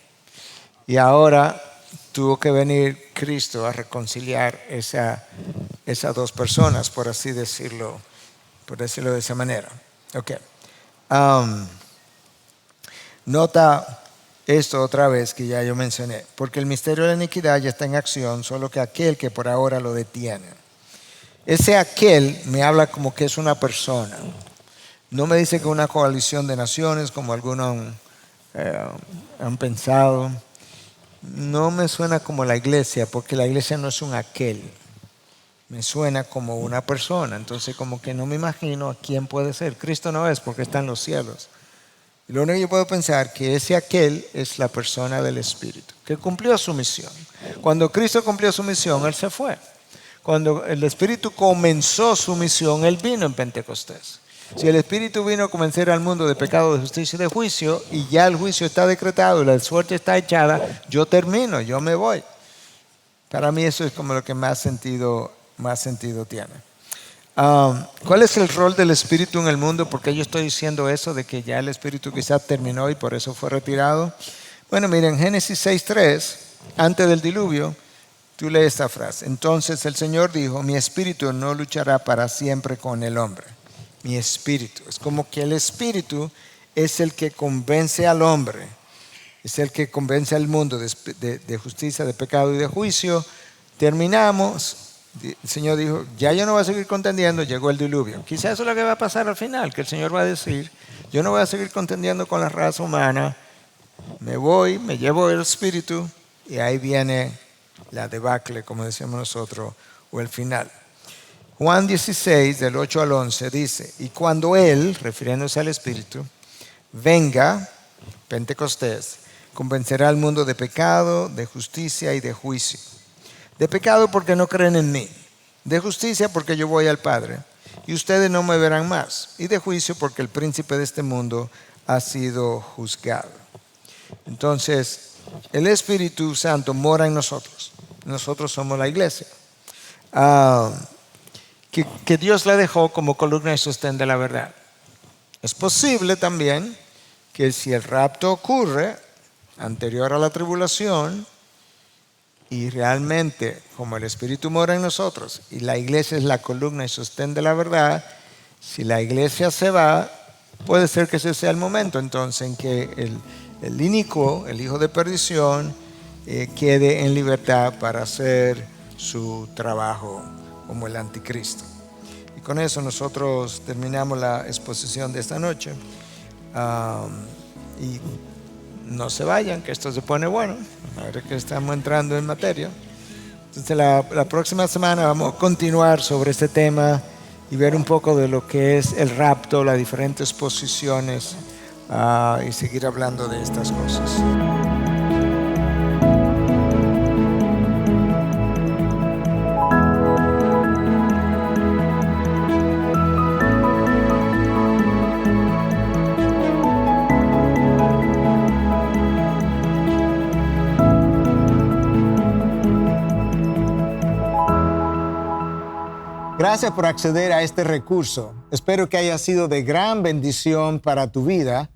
Y ahora tuvo que venir Cristo a reconciliar esas dos personas, por así decirlo, de esa manera. Okay. Nota esto otra vez que ya yo mencioné, porque el misterio de la iniquidad ya está en acción, solo que aquel que por ahora lo detiene. Ese aquel me habla como que es una persona. No me dice que una coalición de naciones, como algunos han pensado. No me suena como la iglesia, porque la iglesia no es un aquel. Me suena como una persona. Entonces como que no me imagino a quién puede ser. Cristo no es, porque está en los cielos. Y lo único que yo puedo pensar que ese aquel es la persona del Espíritu, que cumplió su misión. Cuando Cristo cumplió su misión, Él se fue. Cuando el Espíritu comenzó su misión, Él vino en Pentecostés. Si el Espíritu vino a convencer al mundo de pecado, de justicia y de juicio, y ya el juicio está decretado y la suerte está echada, yo termino, yo me voy. Para mí eso es como lo que más sentido tiene. ¿Cuál es el rol del Espíritu en el mundo? ¿Por qué yo estoy diciendo eso de que ya el Espíritu quizás terminó y por eso fue retirado? Bueno, miren, Génesis 6:3, antes del diluvio, tú lees esta frase. Entonces el Señor dijo, mi espíritu no luchará para siempre con el hombre. Mi espíritu. Es como que el espíritu es el que convence al hombre. Es el que convence al mundo de justicia, de pecado y de juicio. Terminamos. El Señor dijo, ya yo no voy a seguir contendiendo. Llegó el diluvio. Quizás eso es lo que va a pasar al final, que el Señor va a decir, yo no voy a seguir contendiendo con la raza humana. Me voy, me llevo el espíritu y ahí viene la debacle, como decíamos nosotros, o el final. Juan 16, del 8 al 11, dice, y cuando Él, refiriéndose al Espíritu, venga, Pentecostés, convencerá al mundo de pecado, de justicia y de juicio. De pecado porque no creen en mí, de justicia porque yo voy al Padre, y ustedes no me verán más, y de juicio porque el príncipe de este mundo ha sido juzgado. Entonces, el Espíritu Santo mora en nosotros. Nosotros somos la iglesia. Que Dios la dejó como columna y sostén de la verdad. Es posible también que si el rapto ocurre anterior a la tribulación y realmente como el Espíritu mora en nosotros y la iglesia es la columna y sostén de la verdad, si la iglesia se va, puede ser que ese sea el momento entonces en que el inicuo, el hijo de perdición, quede en libertad para hacer su trabajo como el anticristo. Y con eso nosotros terminamos la exposición de esta noche. Y no se vayan, que esto se pone bueno, ahora que estamos entrando en materia. Entonces la próxima semana vamos a continuar sobre este tema y ver un poco de lo que es el rapto, las diferentes posiciones y seguir hablando de estas cosas. Gracias por acceder a este recurso. Espero que haya sido de gran bendición para tu vida.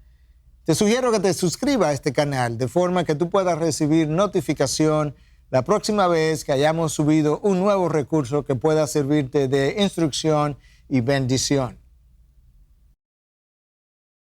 Te sugiero que te suscribas a este canal de forma que tú puedas recibir notificación la próxima vez que hayamos subido un nuevo recurso que pueda servirte de instrucción y bendición.